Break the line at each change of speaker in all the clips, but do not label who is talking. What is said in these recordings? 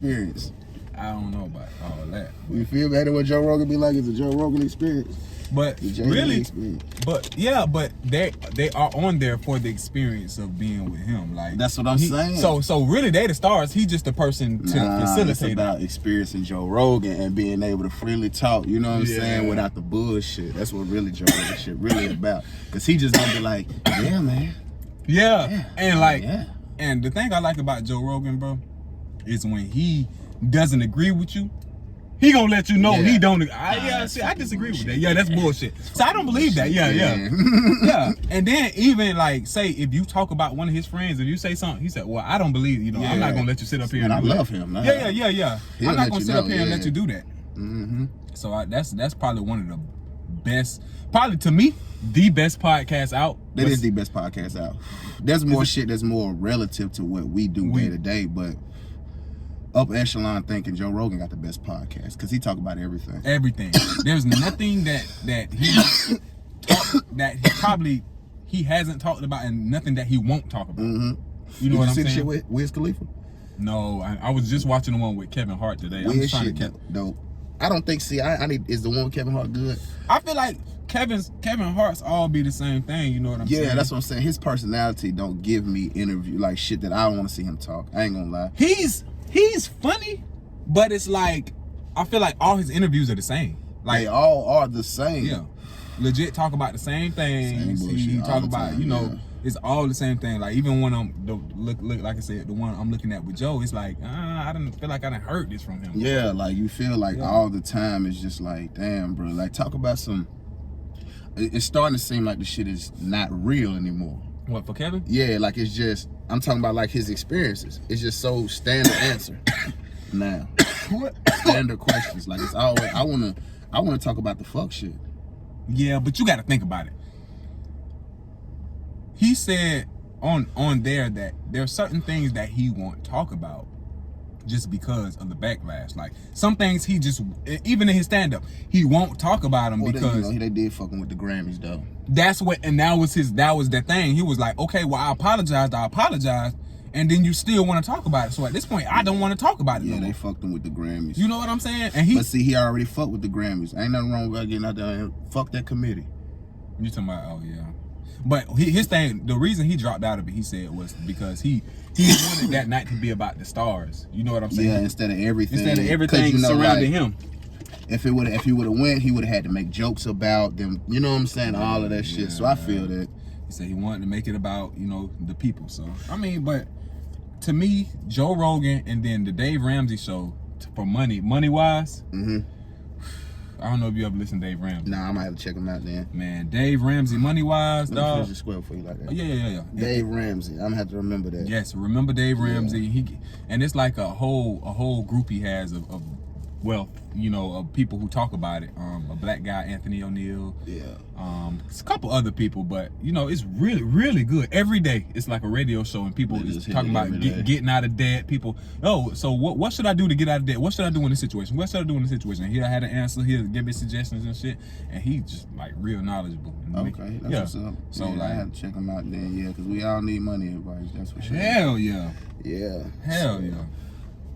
experience.
I don't know about all that.
You feel me? That's what Joe Rogan be like. It's a Joe Rogan experience.
But really, but they are on there for the experience of being with him. Like
that's what I'm saying.
So really, they the stars. He's just the person to facilitate.
It's about experiencing Joe Rogan and being able to freely talk. You know what I'm saying? Without the bullshit. That's what really Joe Rogan shit really about. Cause he just gonna be like, yeah, man.
Yeah. And like, and the thing I like about Joe Rogan, bro, is when he doesn't agree with you. He gonna let you know he don't. I disagree with that. Yeah, that's bullshit. So I don't believe that. Yeah. And then even like, say if you talk about one of his friends, if you say something, he said, "Well, I don't believe. You know, I'm not gonna let you sit up here."
And I love him. Man.
Yeah. I'm not gonna sit up here and let you do that. So that's probably one of the best. Probably to me, the best podcast out.
That is the best podcast out. There's more shit that's more relative to what we do day to day, but. Up echelon thinking Joe Rogan got the best podcast because he talk about everything.
Everything. There's nothing that he hasn't talked about and nothing that he won't talk about. You know what I'm saying? Did you see the shit with Wiz Khalifa? No, I was just watching the one with Kevin Hart today. I'm trying to catch.
Dope. I don't think. See, I need. Is the one with Kevin Hart good?
I feel like Kevin Hart's all be the same thing. You know what I'm saying?
Yeah, that's what I'm saying. His personality don't give me interview like shit that I don't want to see him talk. I ain't gonna lie.
He's funny, but it's like I feel like all his interviews are the same. Like
they all are the same.
Yeah, legit talk about the same things. He talk about it's all the same thing. Like even when look like I said, the one I'm looking at with Joe, it's like I didn't feel like I didn't heard this from him.
Yeah, like you feel like all the time it's just like damn, bro. Like talk about some. It's starting to seem like the shit is not real anymore.
What, for Kevin?
Yeah, like it's just, I'm talking about like his experiences. It's just so standard answer now. Standard questions. Like it's always, I wanna talk about the fuck shit.
Yeah, but you gotta think about it. He said on there that there are certain things that he won't talk about just because of the backlash. Like some things he just, even in his stand-up, he won't talk about them because
they did fucking with the Grammys though.
That's what, and that was the thing. He was like, okay, well I apologize, and then you still want to talk about it. So at this point, I don't want to talk about it.
Yeah,
no
they
more.
fucked him with the Grammys.
You know what I'm saying?
And but see, he already fucked with the Grammys. Ain't nothing wrong with getting out there and fuck that committee.
You talking about? Oh yeah. But his thing, the reason he dropped out of it, he said, was because he wanted that night to be about the stars. You know what I'm saying?
Yeah, instead of everything
surrounding him.
If he would have went, he would have had to make jokes about them. You know what I'm saying? All of that shit. So I feel that.
He said he wanted to make it about, the people. So I mean, but to me, Joe Rogan and then the Dave Ramsey show for money wise. I don't know if you ever listened to Dave Ramsey.
Nah, I might have to check him out then.
Man, Dave Ramsey, money-wise, dog.
Let me square for you like that.
Yeah.
Dave Ramsey, I'm gonna have to remember that.
Yes, remember Dave Ramsey. And it's like a whole group he has of wealth, of people who talk about it. A black guy, Anthony O'Neill. Yeah. It's a couple other people, but it's really, really good. Every day, it's like a radio show, and people just talking about getting out of debt. People, so what should I do to get out of debt? What should I do in this situation? What should I do in this situation? And he had an answer. He'll give me suggestions and shit, and he's just like real knowledgeable.
Okay, that's what's up. So I have to check him out then, because we all need money advice. That's for sure.
Hell yeah.
Yeah.
Hell yeah.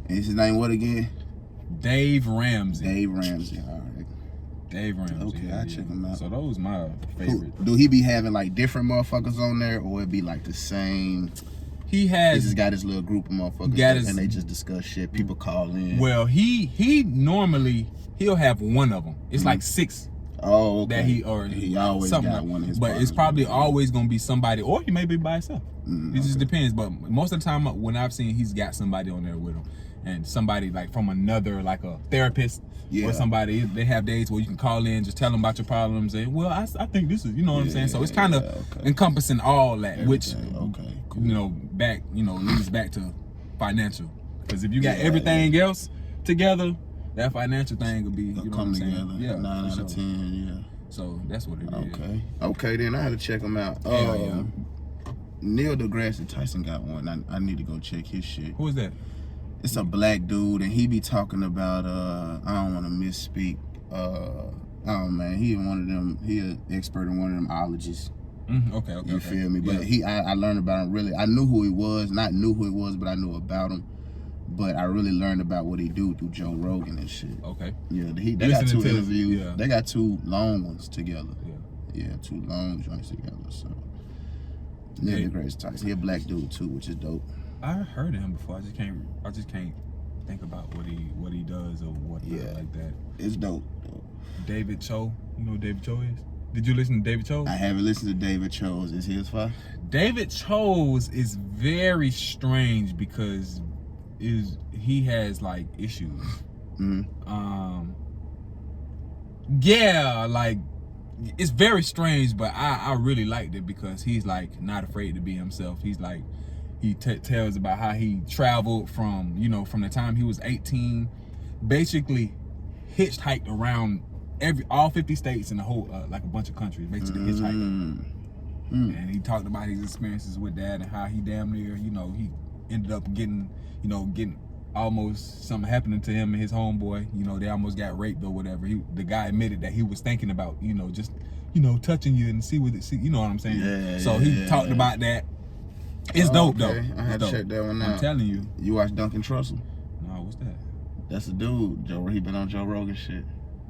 And his name what again?
Dave Ramsey.
Dave Ramsey. All right.
Dave Ramsey.
Okay, I'll check him out.
So those my favorite.
Do he be having like different motherfuckers on there, or it be like the same? He just got his little group of motherfuckers, and they just discuss shit. People call in.
Well, he normally he'll have one of them. It's like 6.
Oh, okay.
That he
always got
like,
one of his.
But it's probably always gonna be somebody, or he may be by himself. It just depends. But most of the time, when I've seen, he's got somebody on there with him. And somebody like from another, like a therapist or somebody, they have days where you can call in, just tell them about your problems. And well, I think this is, what I'm saying. So it's kind of encompassing all that, which leads back to financial. Because if you got everything else together, that financial thing would be, you know what I'm saying?
Together. Yeah, 9 out of 10. Yeah.
So that's what it is.
Okay. Then I had to check them out. Neil deGrasse Tyson got one. I need to go check his shit.
Who is that?
It's a black dude, and he be talking about I don't want to misspeak. Oh man, he one of them. He an expert in one of them ologies.
Okay.
You feel me? But I learned about him. Really, I knew who he was. Not knew who he was, but I knew about him. But I really learned about what he do through Joe Rogan and shit.
Okay.
Yeah, they got 2 interviews. Yeah. They got 2 long ones together. Yeah, 2 long joints together. So Neil deGrasse Tyson. He a black dude too, which is dope.
I heard of him before. I just can't think about what he does or what like that.
It's dope.
David Cho. You know who David Cho is? Did you listen to David Cho?
I haven't listened to David Cho's. Is his fire? David
Cho's is very strange because he has like issues. Yeah, like it's very strange, but I really liked it because he's like not afraid to be himself. He's like he tells about how he traveled from from the time he was 18, basically hitchhiked around all 50 states and the whole like a bunch of countries, basically hitchhiking. And he talked about his experiences with that and how he damn near he ended up getting almost something happening to him and his homeboy. They almost got raped or whatever. The guy admitted that he was thinking about just touching you and see what you know what I'm saying. So he talked about that. It's dope though.
I had to check that one out.
I'm telling you.
You watch Duncan Trussell?
No, what's that?
That's a dude. He been on Joe Rogan shit.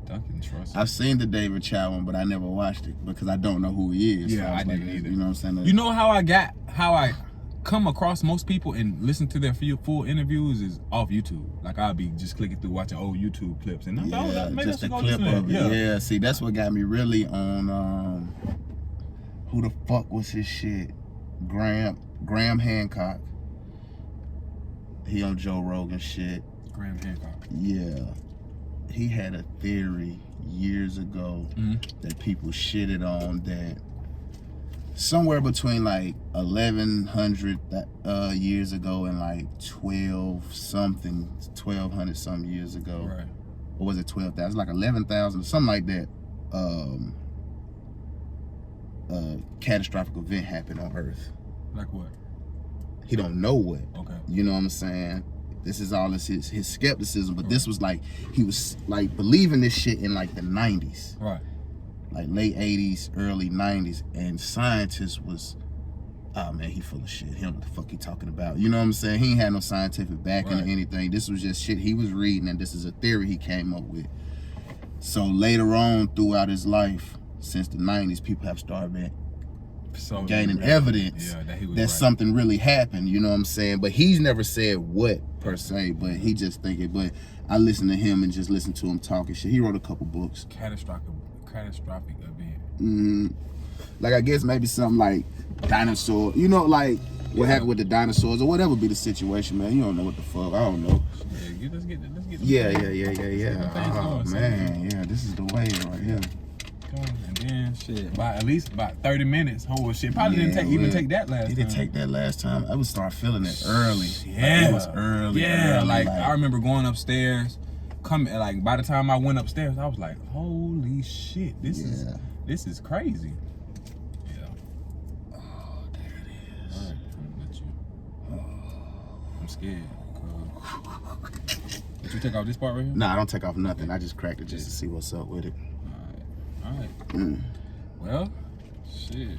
Duncan Trussell.
I've seen the David Chow one, but I never watched it because I don't know who he is.
Yeah,
so
I didn't either.
You know what I'm saying?
You know how I come across most people and listen to their full interviews is off YouTube. Like I'll be just clicking through watching old YouTube clips and
just a clip of it. Yeah, see that's what got me really on who the fuck was his shit? Graham Hancock. He on Joe Rogan shit.
Graham Hancock.
Yeah. He had a theory years ago that people shitted on that somewhere between like 1100 years ago and like 1200 something years ago.
Right.
Or was it 12,000? Like 11,000 or something like that. Catastrophic event happened on Earth.
Like what?
He don't know what.
Okay.
You know what I'm saying? This is all his skepticism, but this was like he was like believing this shit in like the 90s.
Right. Like
late 80s, early 90s, and scientists was, oh man, he full of shit. He don't know what the fuck he talking about. You know what I'm saying? He ain't had no scientific backing or anything. This was just shit he was reading, and this is a theory he came up with. So later on throughout his life, since the 90s, people have started gaining evidence that something really happened. You know what I'm saying? But he's never said what per se, but he just thinking. But I listen to him and just listen to him talking shit. He wrote a couple books.
Catastrophic event.
Like I guess maybe something like dinosaur. Like what happened with the dinosaurs or whatever be the situation, man. You don't know what the fuck. I don't know.
Let's get
Yeah. Oh man, yeah. This is the way right here.
And then shit, at least about 30 minutes. Whole shit probably didn't take that last time.
It didn't take that last time. I would start feeling it early.
Yeah,
like, it was early.
Yeah, like I remember going upstairs. Like by the time I went upstairs, I was like, holy shit, this is crazy. Yeah.
Oh, there it is.
All right, I'm gonna let you. I'm scared. Did you take off this part right here?
Nah, I don't take off nothing. I just cracked it just to see what's up with it.
All right. Well, shit.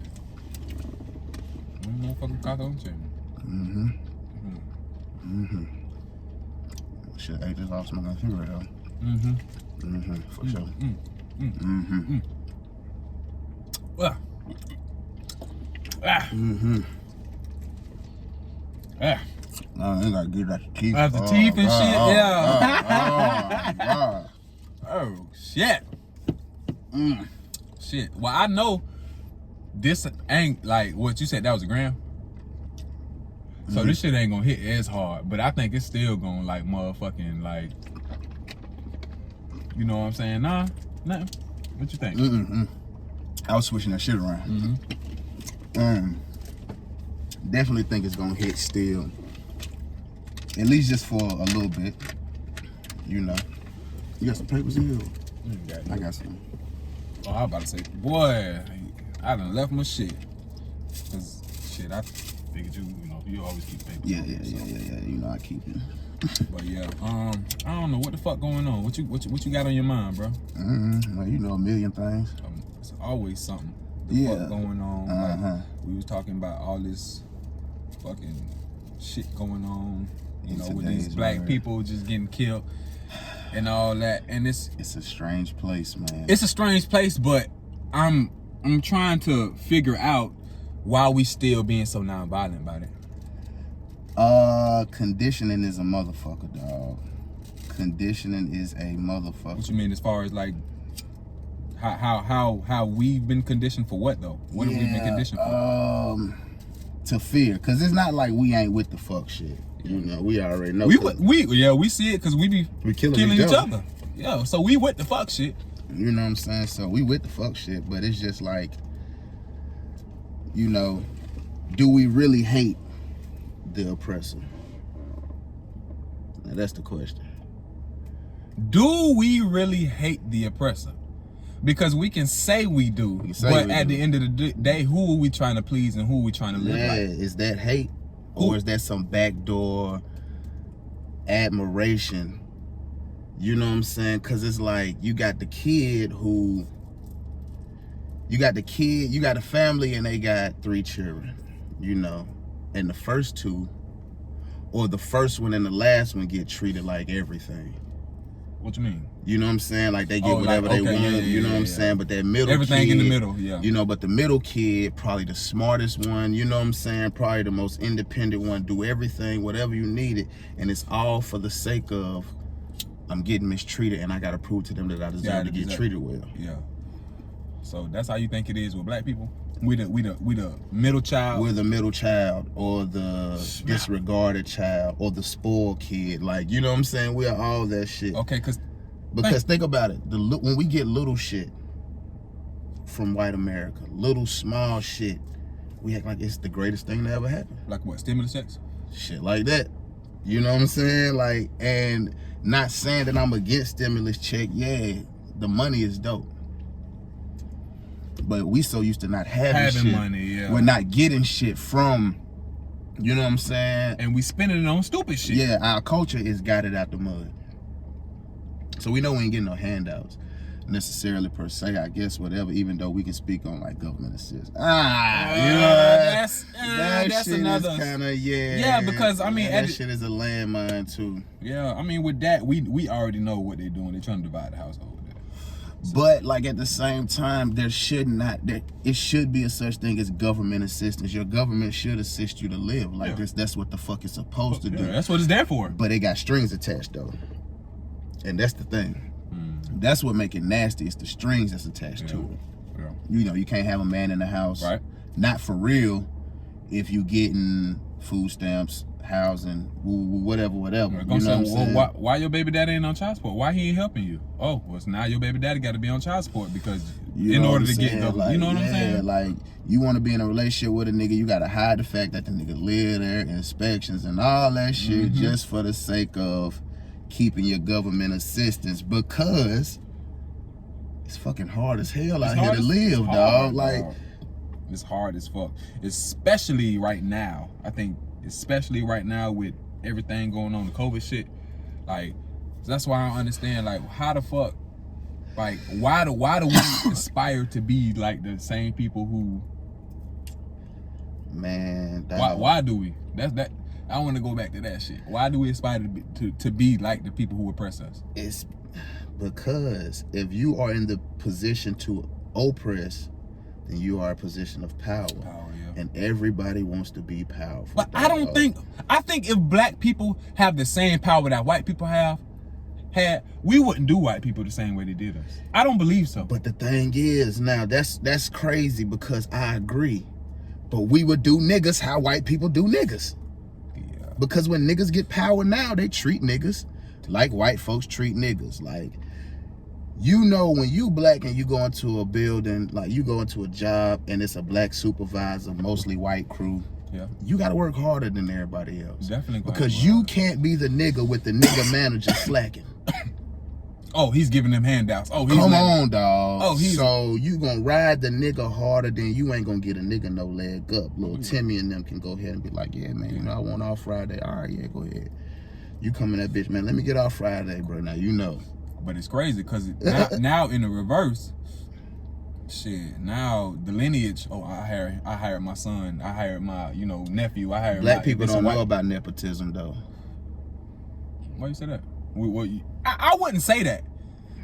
One more fucking cock on the channel.
Shit, I just lost my cigarette though. For sure. I gotta get that teeth.
After teeth and shit,
God.
Oh shit. Shit. Well, I know this ain't like what you said. That was a gram. So this shit ain't gonna hit as hard, but I think it's still gonna like motherfucking like. You know what I'm saying? Nah, nothing. What you think?
I was switching that shit around. Definitely think it's gonna hit still. At least just for a little bit. You got some papers here? I got some.
Oh, I was about to say, boy, I done left my shit. Cause shit, I figured you always keep papers.
Yeah. I keep it.
But yeah, I don't know what the fuck going on. What you got on your mind, bro?
Well, a million things.
It's always something. Fuck going on. Like, we was talking about all this fucking shit going on. You know, with these black people just getting killed and all that. And it's
a strange place, man.
It's a strange place, but I'm trying to figure out why we still being so nonviolent about it.
Conditioning is a motherfucker, dog. Conditioning is a motherfucker.
What you mean as far as like how we've been conditioned for what though? What have we been conditioned for?
To fear, cause it's not like we ain't with the fuck shit. You know, we already know.
We see it because we killing each other. Yeah, so we with the fuck shit.
You know what I'm saying? So we with the fuck shit, but it's just like, you know, do we really hate the oppressor? Now, that's the question.
Do we really hate the oppressor? Because we can say we do, but at the end of the day, who are we trying to please and who are we trying to live like?
Is that hate? Or is that some backdoor admiration? You know what I'm saying? Because it's like, you got the kid, you got a family and they got 3 children, you know, and the first 2, or the first one and the last one get treated like everything.
What you mean?
You know what I'm saying? Like they get whatever they want, you know what I'm saying? But that middle
everything
kid,
in the middle, yeah.
You know, but the middle kid, probably the smartest one, you know what I'm saying? Probably the most independent one, do everything, whatever you need it. And it's all for the sake of, I'm getting mistreated and I got to prove to them that I deserve to get treated well.
Yeah. So that's how you think it is with black people? We the middle child.
We're the middle child, or the disregarded child, or the spoiled kid. Like, you know what I'm saying? We are all that shit.
Okay,
because think about it. When we get little shit from white America, little small shit, we act like it's the greatest thing to ever happen.
Like what? Stimulus checks?
Shit like that. You know what I'm saying? Like, and not saying that I'm against stimulus check. Yeah, the money is dope. But we so used to not having shit.
Money, yeah.
We're not getting shit from, you know what I'm saying?
And we spending it on stupid shit.
Yeah, our culture is got it out the mud. So we know we ain't getting no handouts necessarily per se, I guess, whatever, even though we can speak on like government assistance. You know, that's another kind of,
yeah, because I mean
that shit is a landmine too.
Yeah, I mean with that we already know what they're doing. They're trying to divide the household.
But like at the same time, it should be a such thing as government assistance. Your government should assist you to live. Like that's what the fuck it's supposed to do.
That's what it's there for.
But it got strings attached though. And that's the thing. That's what make it nasty. It's the strings that's attached to it. Yeah. You know, you can't have a man in the house.
Right.
Not for real if you getting food stamps, housing, whatever. You know what I'm saying?
Why your baby daddy ain't on child support? Why he ain't helping you? Oh, well, now your baby daddy got to be on child support because in order to get government. You know what I'm saying?
Like, you want to be in a relationship with a nigga, you got to hide the fact that the nigga live there, inspections and all that shit just for the sake of keeping your government assistance, because it's fucking hard as hell out here to live, dog. Like,
it's hard as fuck, especially right now. I think especially right now with everything going on, the COVID shit. Like, that's why I don't understand, like, how the fuck, like, why do we aspire to be like the same people who,
man,
why do we? That I want to go back to that shit. Why do we aspire to be like the people who oppress us?
It's because if you are in the position to oppress, then you are a position of power. And everybody wants to be powerful.
But I think if black people have the same power that white people had, we wouldn't do white people the same way they did us. I don't believe so.
But the thing is, now that's crazy, because I agree. But we would do niggas how white people do niggas. Yeah. Because when niggas get power now, they treat niggas like white folks treat niggas. Like, you know, when you black and you go into a building, like you go into a job and it's a black supervisor, mostly white crew, you got to work harder than everybody else.
Definitely.
Because you can't be the nigga with the nigga manager slacking.
Oh, he's giving them handouts. Oh,
come on, dog. Oh, so you gonna ride the nigga harder than you ain't gonna get a nigga no leg up. Little Timmy and them can go ahead and be like, yeah, man, you know, I want off Friday. All right, yeah, go ahead. You come in that bitch, man, let me get off Friday, bro. Now you know.
But it's crazy because now in the reverse, shit. Now the lineage. Oh, I hired my son. I hired my nephew. I hired
black people don't know about nepotism though.
Why you say that? I wouldn't say that.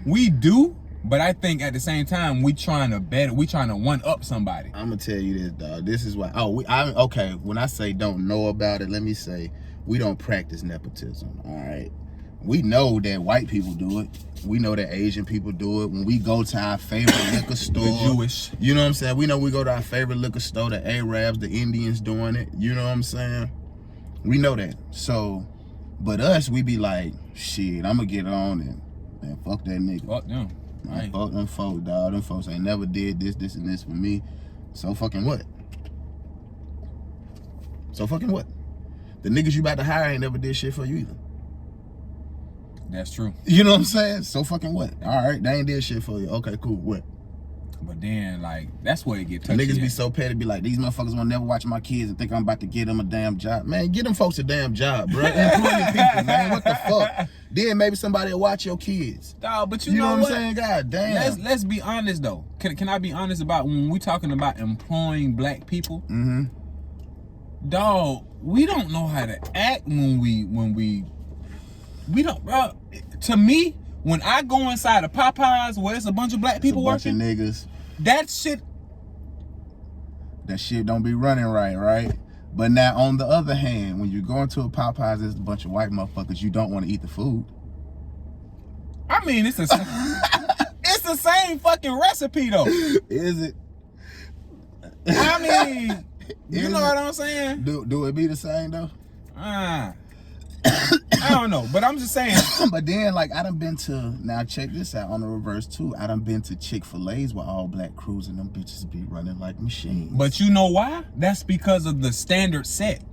We do, but I think at the same time we trying to one up somebody.
I'm gonna tell you this, dog. This is why. Okay. When I say don't know about it, let me say we don't practice nepotism. All right. We know that white people do it. We know that Asian people do it. When we go to our favorite liquor store,
the Jewish.
You know what I'm saying? We know we go to our favorite liquor store. The Arabs, the Indians doing it. You know what I'm saying? We know that. So, but us, we be like, shit, I'm gonna get on and fuck that nigga.
Fuck them.
Man, fuck them folks, dog. Them folks ain't never did this, and this for me. So fucking what? So fucking what? The niggas you about to hire ain't never did shit for you either.
That's true.
You know what I'm saying? So fucking what? All right, they ain't did shit for you. Okay, cool. What?
But then, like, that's where it get touchy.
Niggas be so petty, be like, these motherfuckers won't never watch my kids and think I'm about to get them a damn job. Man, get them folks a damn job, bro. Employing people, man. What the fuck? Then maybe somebody will watch your kids.
Dog, but
you know
what
I'm saying? God damn.
Let's be honest though. Can I be honest about when we talking about employing black people?
Mm-hmm.
Dog, we don't know how to act when we don't, bro. To me, when I go inside of Popeyes where it's a bunch of black people working,
niggas.
That shit
don't be running right? But now, on the other hand, when you go into a Popeyes, there's a bunch of white motherfuckers, you don't want to eat the food.
I mean, it's the same fucking recipe though.
Is it?
I mean, you know what I'm saying?
Do it be the same though?
I don't know, but I'm just saying.
But then, like, I done been to, now check this out on the reverse too. I done been to Chick-fil-A's with all black crews and them bitches be running like machines.
But you know why? That's because of the standard set.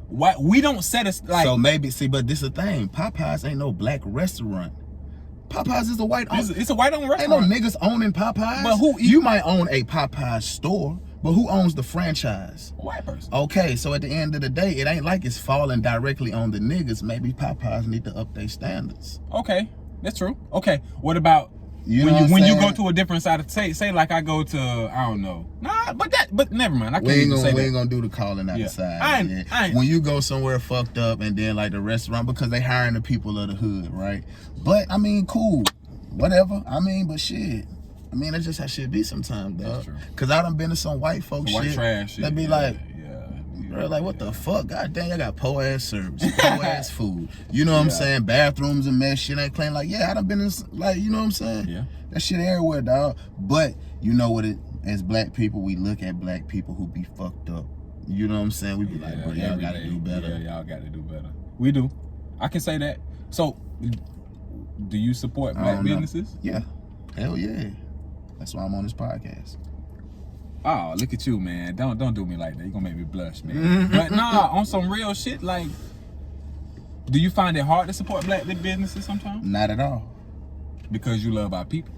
Why we don't set a like.
So maybe but this is the thing. Popeyes ain't no black restaurant. Popeyes is a white.
It's a white-owned restaurant.
Ain't no niggas owning Popeyes.
But who?
You might own a Popeyes store, but who owns the franchise?
A white person.
Okay, so at the end of the day, it ain't like it's falling directly on the niggas. Maybe Popeyes need to up their standards.
Okay, that's true. Okay, what about when you go to a different side of say like I go to I don't know. Nah, but never mind. I can't even say that.
We ain't gonna do the calling out the side. When you go somewhere fucked up and then like the restaurant because they hiring the people of the hood, right? But I mean, cool, whatever. I mean, but shit. I mean, that's just how shit be sometimes, dog. Cause I done been to some white folks
white trash shit.
They be like, bro, like what the fuck? God damn, y'all got poor ass service, poor ass food. You know what I'm saying? Bathrooms and mess shit ain't clean. Like, yeah, I done been in, like, you know what I'm saying?
Yeah.
That shit everywhere, dog. But you know what? As black people, we look at black people who be fucked up. You know what I'm saying? We be like, bro, y'all gotta do better.
Yeah, y'all gotta do better. We do. I can say that. So, do you support black businesses?
Yeah. Hell yeah. That's why I'm on this podcast.
Oh, look at you, man. Don't do me like that. You're gonna make me blush, man. But nah, on some real shit, like, do you find it hard to support black businesses sometimes?
Not at all.
Because you love our people?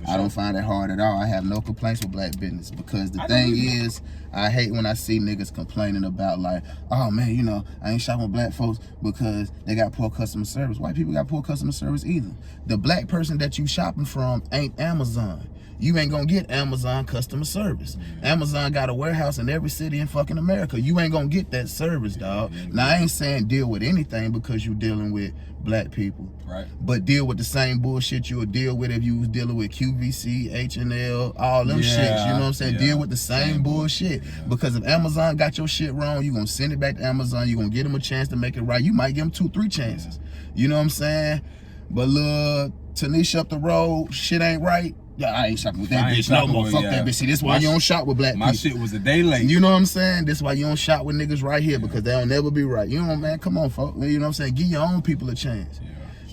I don't find it hard at all. I have no complaints with black business because the thing is, I hate when I see niggas complaining about like, oh man, you know, I ain't shopping with black folks because they got poor customer service. White people got poor customer service either. The black person that you shopping from ain't Amazon. You ain't gonna get Amazon customer service. Amazon got a warehouse in every city in fucking America. You ain't gonna get that service, dog. Now, I ain't saying deal with anything because you dealing with black people.
Right.
But deal with the same bullshit you would deal with if you was dealing with QVC, H&L, all them shits. You know what I'm saying? Deal with the same bullshit. Because if Amazon got your shit wrong, you gonna send it back to Amazon. You gonna get them a chance to make it right. You might give them 2-3 chances. You know what I'm saying? But look, Tanisha up the road, shit ain't right. Yeah, I ain't shopping with that bitch no more. Fuck that bitch. See, this why you don't shop with black people.
My shit was a day late.
You know what I'm saying? This why you don't shop with niggas right here because they'll never be right. You know, man, come on, folks. You know what I'm saying? Give your own people a chance.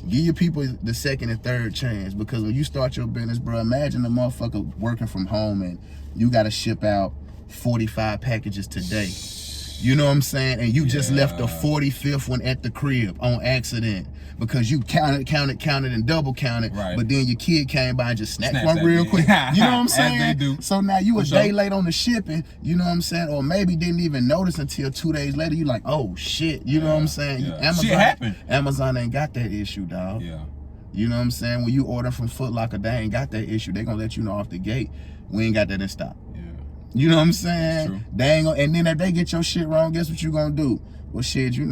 Give your people the second and third chance because when you start your business, bro, imagine a motherfucker working from home and you got to ship out 45 packages today. You know what I'm saying? And you just left the 45th one at the crib on accident because you counted, and double counted.
Right.
But then your kid came by and just snatched one real quick. You know what I'm saying?
As they do.
So now you a day late on the shipping, you know what I'm saying? Or maybe didn't even notice until 2 days later. You like, oh shit. You know what I'm saying?
Shit happened.
Amazon ain't got that issue, dog.
Yeah.
You know what I'm saying? When you order from Foot Locker, they ain't got that issue. They gonna let you know off the gate. We ain't got that in stock. You know what I'm saying?
True.
They ain't gonna, and then if they get your shit wrong, guess what you gonna do? Well, shit, Foot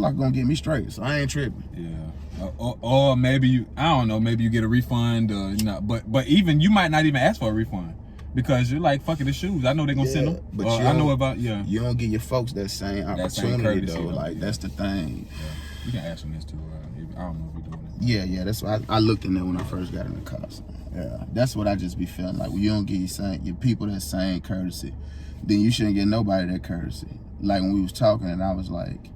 Locker gonna get me straight, so I ain't tripping.
Yeah. Or maybe you, I don't know, maybe you get a refund, or but even you might not even ask for a refund because you're like, fuck it, the shoes. I know they're gonna send them.
But
I know about
You don't get your folks that same opportunity though. Like that's the thing.
Yeah. You can ask them this too. I don't know if you're doing it.
Yeah. That's why I looked in there when I first got in the car. So, yeah, that's what I just be feeling like. When you don't get your people that same courtesy, then you shouldn't get nobody that courtesy. Like when we was talking, and I was like,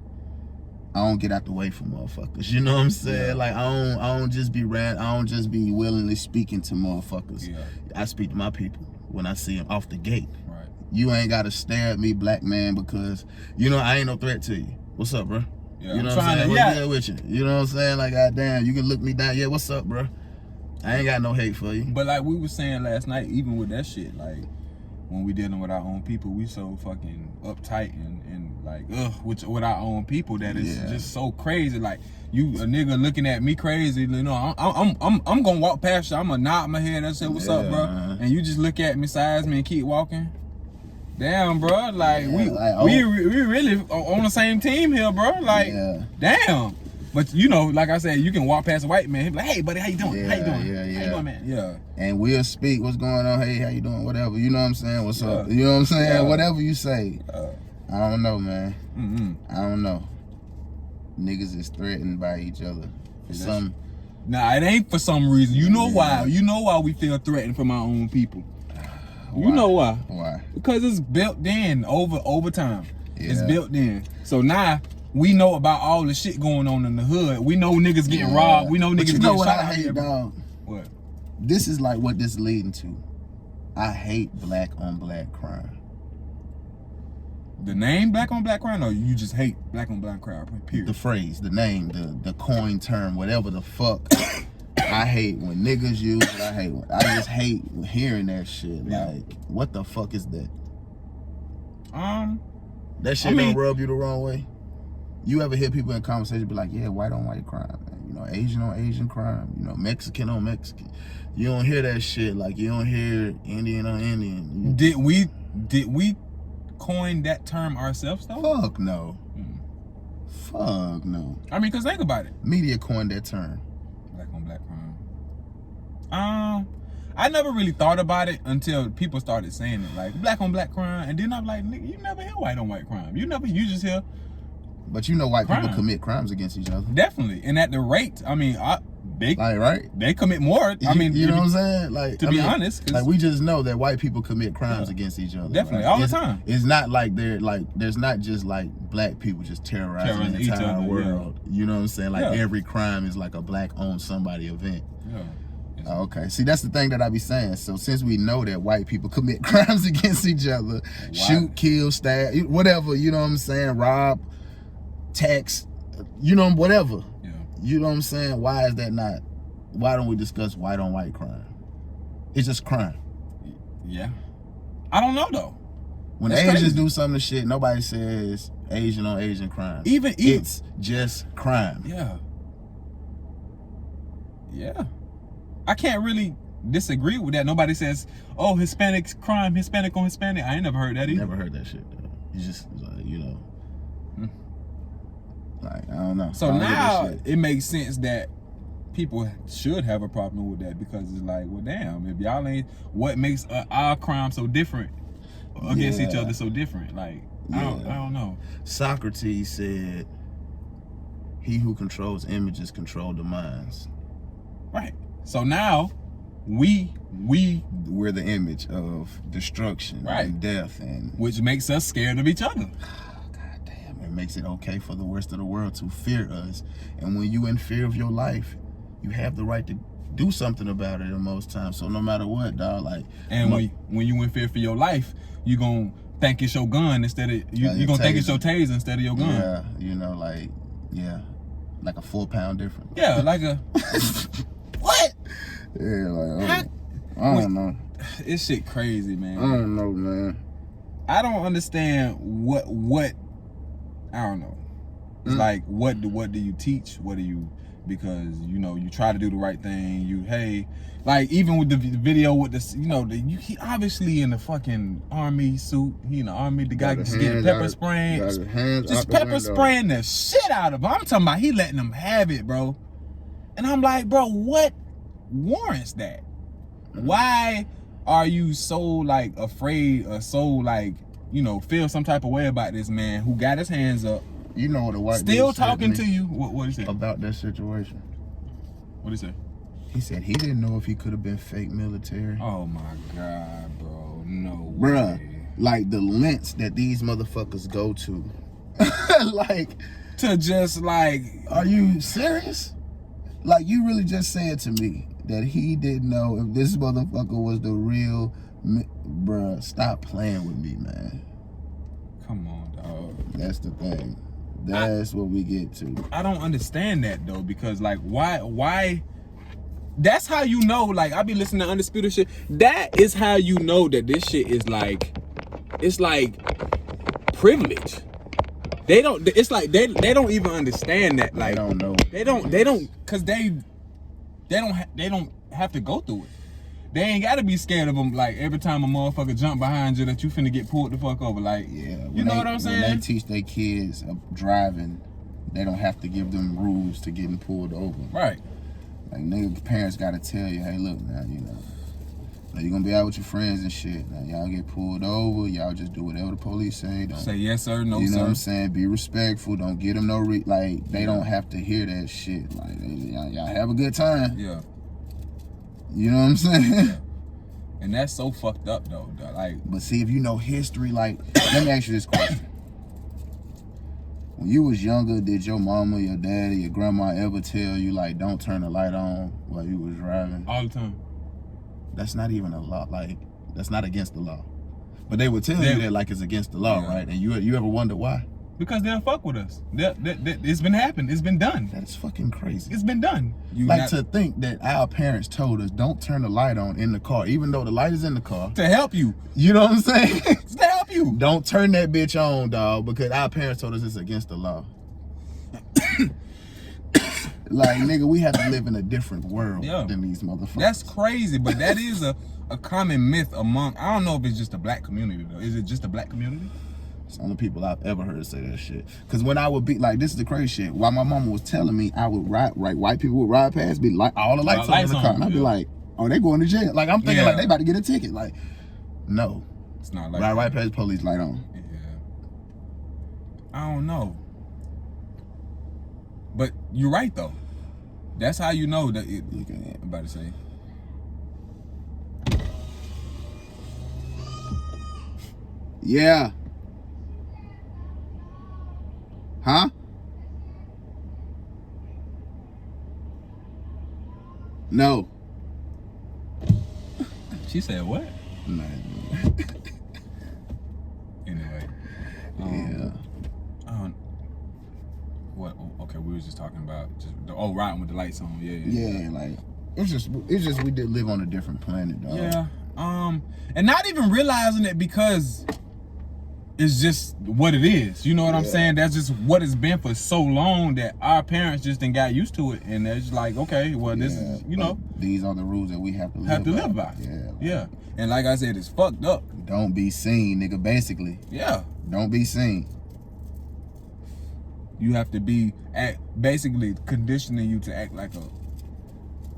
I don't get out the way for motherfuckers. You know what I'm saying? Yeah. Like I don't just be willingly speaking to motherfuckers. Yeah. I speak to my people when I see them off the gate.
Right.
You ain't gotta stare at me, black man, because I ain't no threat to you. What's up, bro?
Yeah,
you know what I'm saying? What's good with you? You know what I'm saying? Like, goddamn, you can look me down. Yeah, what's up, bro? I ain't got no hate for you.
But like we were saying last night, even with that shit, like when we dealing with our own people, we so fucking uptight and like with our own people that it's just so crazy. Like you a nigga looking at me crazy, I'm gonna walk past you, I'm gonna nod my head and say what's up, bro, and you just look at me, size me, and keep walking. Damn, bro, like we really on the same team here, bro. Like, damn. But like I said, you can walk past a white man, he be like, hey buddy, how you doing? How you doing? How you doing, man? Yeah.
And we'll speak, what's going on? Hey, how you doing? Whatever. You know what I'm saying? What's up? You know what I'm saying? Yeah. Whatever you say. I don't know, man. I don't know. Niggas is threatened by each other.
Nah, it ain't for some reason. You know why? You know why we feel threatened from our own people. You know why?
Why?
Because it's built in over time. Yeah. It's built in. So now we know about all the shit going on in the hood. We know niggas getting robbed. We know niggas getting shot out here.
Dog?
What?
This is like what this is leading to. I hate black on black crime.
The name black on black crime, or you just hate black on black crime? Period.
The phrase, the name, the coin term, whatever the fuck. I hate when niggas use it. I just hate hearing that shit. Like, what the fuck is that? That shit don't rub you the wrong way. You ever hear people in conversation be like, yeah, white on white crime, man. Asian on Asian crime, Mexican on Mexican. You don't hear that shit. Like, you don't hear Indian on Indian.
Did we coin that term ourselves though?
Fuck no. Fuck no.
I mean, cause think about it.
Media coined that term.
Black on black crime. I never really thought about it until people started saying it, like black on black crime, and then I'm like, nigga, you never hear white on white crime. You just hear.
But white people commit crimes against each other.
Definitely, and at the rate, I mean, they commit more. I mean,
you know what I'm saying? Like,
to be honest,
like we just know that white people commit crimes against each other.
Definitely, all the time.
It's not like there's not just like black people just terrorizing the entire world. You know what I'm saying? Like every crime is like a black owned somebody event. Yeah. Okay, see, that's the thing that I be saying. So since we know that white people commit crimes against each other, shoot, kill, stab, whatever, you know what I'm saying, rob, tax, whatever. Yeah. You know what I'm saying? Why is that not? Why don't we discuss white on white crime? It's just crime.
Yeah. I don't know though.
When Asians do some of the shit, nobody says Asian on Asian crime.
Even
it's just crime.
Yeah. Yeah. I can't really disagree with that. Nobody says, oh, Hispanic crime, Hispanic on Hispanic. I ain't never heard that either.
Never heard that shit though. You just like, I don't know.
So now it makes sense that people should have a problem with that, because it's like, well, damn, if y'all ain't, what makes our crime so different against each other so different? Like, I don't know.
Socrates said, he who controls images control the minds.
Right. So now we're
the image of destruction and death, and
which makes us scared of each other.
God damn, it makes it okay for the rest of the world to fear us. And when you in fear of your life, you have the right to do something about it in most times. So no matter what, dog, like,
and when you in fear for your life, you gonna think it's your gun instead of you gonna think it's your taser instead of your gun.
Yeah, like a 4-pound difference.
Yeah, like a what?
Yeah, like I don't know.
This shit crazy, man.
I don't know, man.
I don't understand what I don't know. It's like what do you teach? What do you because you know you try to do the right thing. Like even with the video with the he obviously in the fucking army suit. He in the army. The guy just getting pepper spraying, just pepper spraying the shit out of him. I'm talking about he letting them have it, bro. And I'm like, bro, what warrants that? Why are you so like afraid or so like feel some type of way about this man who got his hands up?
You know what a white
still talking to you. What he said
about that situation?
What he say?
He said he didn't know if he could have been fake military.
Oh my God, bro. No
Bruh,
way.
like the lengths that these motherfuckers go to. Like,
to just like,
are you serious? Like, you really just said to me that he didn't know if this motherfucker was the real, bruh, stop playing with me, man.
Come on, dog.
That's the thing. That's what we get to.
I don't understand that though, because like, why? That's how you know, like, I be listening to Undisputed shit. That is how you know that this shit is like, it's like privilege. They don't, it's like, they don't even understand that. Like,
they don't know.
They don't, cause they don't have to go through it. They ain't gotta be scared of them, like, every time a motherfucker jump behind you that you finna get pulled the fuck over. Like,
yeah,
you know what I'm saying?
When they teach their kids driving, they don't have to give them rules to getting pulled over.
Right.
Like, nigga, parents gotta tell you, hey, look, now, now you're gonna be out with your friends and shit. Now, y'all get pulled over, y'all just do whatever the police say. Don't
say yes, sir, no, sir.
You know what I'm saying? Be respectful. Don't get them no, like, they don't have to hear that shit. Like, y'all have a good time.
Yeah.
You know what I'm saying?
Yeah. And that's so fucked up, though. Like,
but see, if you know history, like, let me ask you this question. When you was younger, did your mama, your daddy, your grandma ever tell you, like, don't turn the light on while you was driving?
All the time.
That's not even a law. Like, that's not against the law. But they would tell you that like it's against the law, right? And you ever wonder why?
Because they'll fuck with us. It's been happened. It's been done.
That is fucking crazy.
It's been done.
To think that our parents told us don't turn the light on in the car, even though the light is in the car.
To help you.
You know what I'm saying?
To help you.
Don't turn that bitch on, dog, because our parents told us it's against the law. Like, nigga, we have to live in a different world than these motherfuckers.
That's crazy, but that is a common myth among, I don't know if it's just a black community, though. Is it just a black community?
It's the only people I've ever heard say that shit. Because when I would be, like, this is the crazy shit. While my mama was telling me, I would ride, right, white people would ride past, be like, all the lights on in the car. And I'd be like, oh, they going to jail. Like, I'm thinking, like, they about to get a ticket. Like, no.
It's not like
right past police, light on.
Yeah. I don't know. But you're right, though. That's how you know that I'm about to say.
Yeah. Huh? No.
She said what?
Nah.
Anyway.
Yeah.
What? Okay, we was just talking about riding with the lights on.
Yeah, like it's just we did live on a different planet, dog.
Yeah. And not even realizing it because it's just what it is. You know what I'm saying? That's just what it's been for so long that our parents just didn't got used to it, and they're just like, okay, well, this is,
these are the rules that we have to live by.
Yeah. And like I said, it's fucked up.
Don't be seen, nigga. Basically.
Yeah.
Don't be seen.
You have to be basically conditioning you to act like a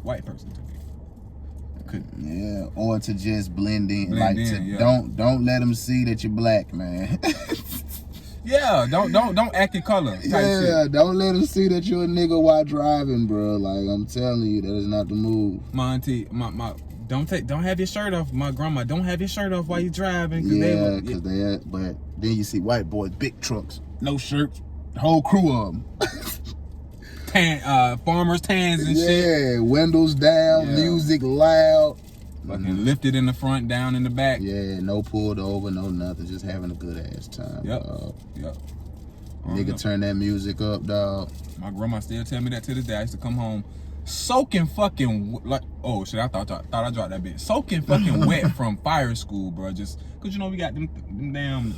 white person to me.
Yeah, or to just blend in. Don't let them see that you're black, man.
Yeah, don't act your color. Shit.
Don't let them see that you're a nigga while driving, bro. Like, I'm telling you, that is not the move.
My auntie, don't have your shirt off. My grandma, don't have your shirt off while you're driving.
But then you see white boys, big trucks, no shirts, the whole crew of them.
Farmers tans and shit.
Yeah, windows down, music loud.
Fucking lifted in the front, down in the back.
Yeah, no pulled over, no nothing. Just having a good ass time.
Yep.
Nigga, turn that music up, dog.
My grandma still tell me that to this day. I used to come home soaking fucking like, oh shit, I thought I dropped that bitch. Soaking fucking wet from fire school, bro. Just cause we got them damn,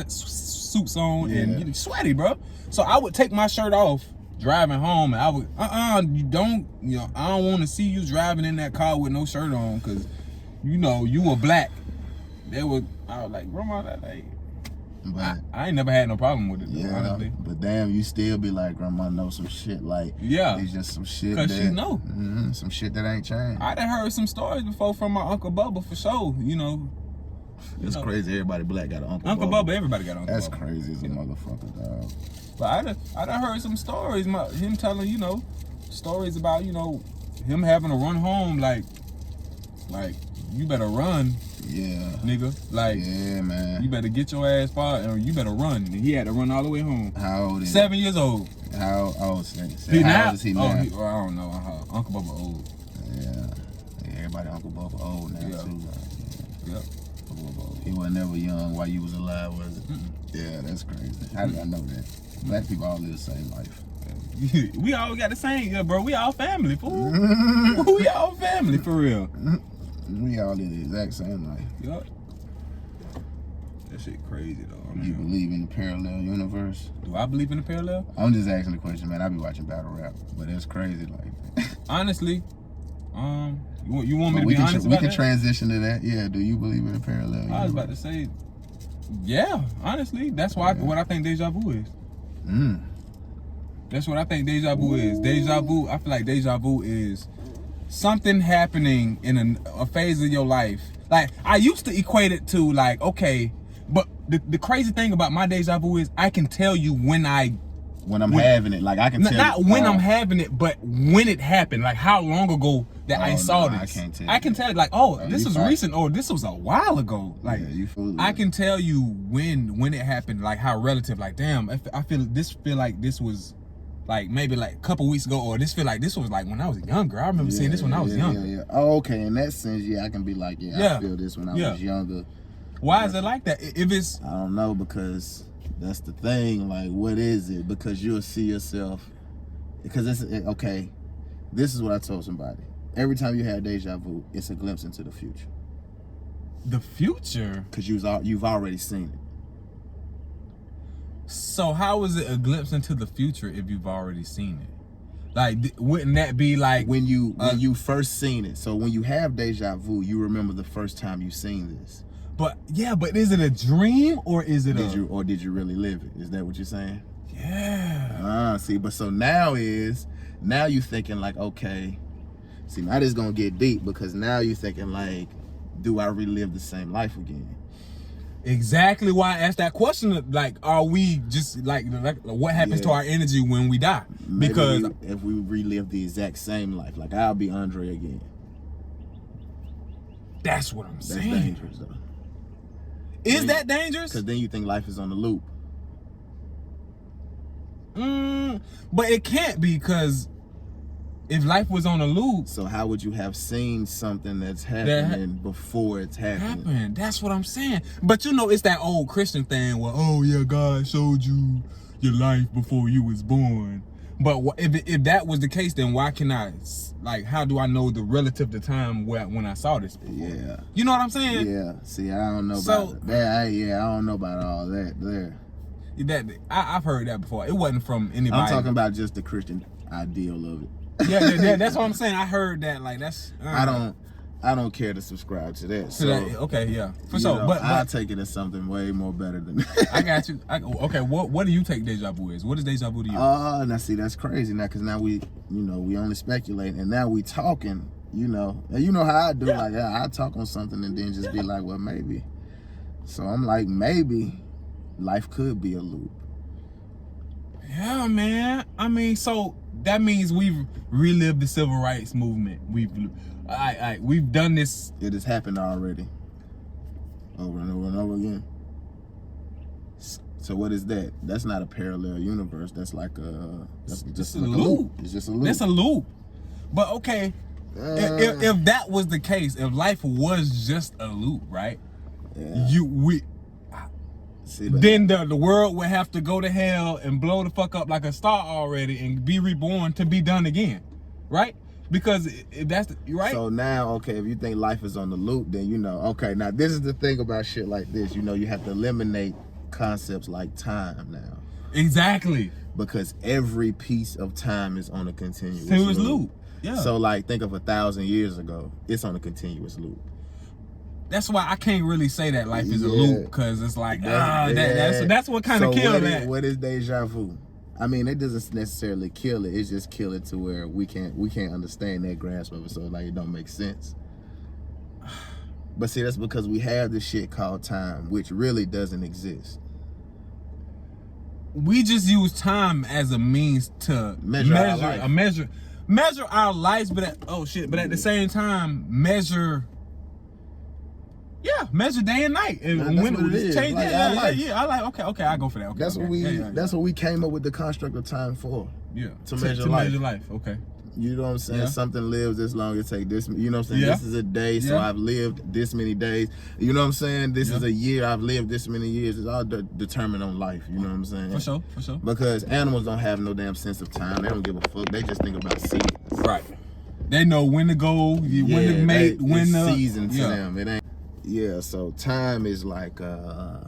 suits on and sweaty, bro. So I would take my shirt off driving home, and I would, you don't, I don't want to see you driving in that car with no shirt on, cause, you were black. I was like, grandma, that like, but I ain't never had no problem with it, though, honestly.
But damn, you still be like, grandma know some shit, like, it's just some shit
cause she know.
Some shit that ain't changed.
I done heard some stories before from my Uncle Bubba, for sure,
It's crazy. Everybody black got an Uncle
Bubba. Everybody got an Uncle Bubba.
That's crazy as a motherfucker, dog.
But I done heard some stories, him telling, stories about, him having to run home, like, you better run.
Yeah.
Nigga. Like,
yeah, man.
You better get your ass far, and you better run. And he had to run all the way home.
How old is
7 years old.
How old is
he?
How old is he now?
I don't know. Uncle Bubba old.
Yeah. Everybody Uncle Bubba old now, too.
Yep.
He was never young while you was alive, was it? Yeah, that's crazy. How did I know that? Black people all live the same life.
We all got the same, bro. We all family, fool. We all family, for real.
We all live the exact same life.
Yup. That shit crazy, though.
You believe in the parallel universe?
Do I believe in the parallel?
I'm just asking the question, man. I be watching battle rap, but it's crazy, like.
Honestly, you want me to be honest about that?
We can transition to that. Yeah. Do you believe in the parallel universe?
I was about to say, yeah. Honestly, that's what I think deja vu is. That's what I think deja vu is. Deja vu. I feel like deja vu is something happening in a phase of your life. Like, I used to equate it to, like, okay, but the crazy thing about my deja vu is I can tell you when I'm
having it. Like, I can tell
not when I'm having it, but when it happened. Like, how long ago that I saw this. I can tell you, like, this was recent, or this was a while ago. Like, I can tell you when it happened, like, how relative. Like, damn, I feel like this was like maybe like a couple weeks ago, or this feel like this was like when I was younger. I remember seeing this when I was younger.
Yeah. Oh, okay. In that sense, I can be like, I feel this when I was younger.
Why is it like that? If it's,
I don't know, because that's the thing. Like, what is it? Because you'll see yourself. Because okay. This is what I told somebody. Every time you have deja vu, it's a glimpse into the future.
The future?
Because you've already seen it.
So how is it a glimpse into the future if you've already seen it? Like, wouldn't that be like
when you first seen it? So when you have deja vu, you remember the first time you seen this.
But is it a dream, or is it
did you really live it? Is that what you're saying?
Yeah.
See, but so now you thinking like, okay, see, now this gonna get deep, because now you thinking like, do I relive the same life again?
Exactly why I asked that question. Like, are we just like what happens to our energy when we die?
Maybe
because
if we relive the exact same life, like I'll be Andre again.
That's what I'm saying.
That's dangerous, though.
Is that dangerous?
Because then you think life is on the loop.
But it can't be, because if life was on a loop,
so how would you have seen something that's happening before it's happening?
That's what I'm saying. But it's that old Christian thing where, oh yeah, God showed you your life before you was born. But if that was the case, then why can I, like, how do I know the relative to time when I saw this before?
Yeah.
You know what I'm saying?
Yeah. See, I don't know about that. I don't know about all that there.
I've heard that before. It wasn't from anybody.
I'm talking about just the Christian ideal of it.
Yeah, that's what I'm saying. I heard that, like, that's.
I don't care to subscribe to that. So
okay, yeah, for sure. But
I take it as something way more better than that.
I got you. Okay, what do you take deja vu as? What is deja vu to you?
Now see, that's crazy now, because now we only speculate, and now we talking. And you know how I do. Like, I talk on something and then just be like, well, maybe. So I'm like, maybe life could be a loop.
Yeah, man. I mean, so that means we've relived the civil rights movement. We've done this.
It has happened already, over and over and over again. So what is that? That's not a parallel universe. That's like that's just
a
like
loop.
It's just a loop.
That's a loop. But okay, if that was the case, if life was just a loop, right?
Yeah.
Then the world would have to go to hell and blow the fuck up like a star already and be reborn to be done again, right? Because if that's right.
So now, okay, if you think life is on the loop, then okay, now this is the thing about shit like this. You have to eliminate concepts like time now.
Exactly.
because every piece of time is on a continuous
loop. Yeah.
So like, think of 1,000 years ago. It's on a continuous loop.
That's why I can't really say that life is a loop, because it's like that's what kind of killed that.
What is deja vu? I mean, it doesn't necessarily kill it. It's just kill it to where we can't understand that grasp of it. So like, it don't make sense. But see, that's because we have this shit called time, which really doesn't exist.
We just use time as a means to measure our lives, but at the same time measure day and night. And
when it is.
Change,
like
I like okay, I go for that. Okay,
that's what we came up with the construct of time for.
Yeah,
to measure life.
Okay.
You know what I'm saying? Something lives this long, it take this. You know what I'm saying? This is a day, so I've lived this many days. You know what I'm saying? This is a year, I've lived this many years. It's all determined on life. You know what I'm saying?
For sure.
Because animals don't have no damn sense of time. They don't give a fuck. They just think about seasons.
Right. They know when to go, when to mate, when to
season to them. It ain't. Yeah. So time is like, I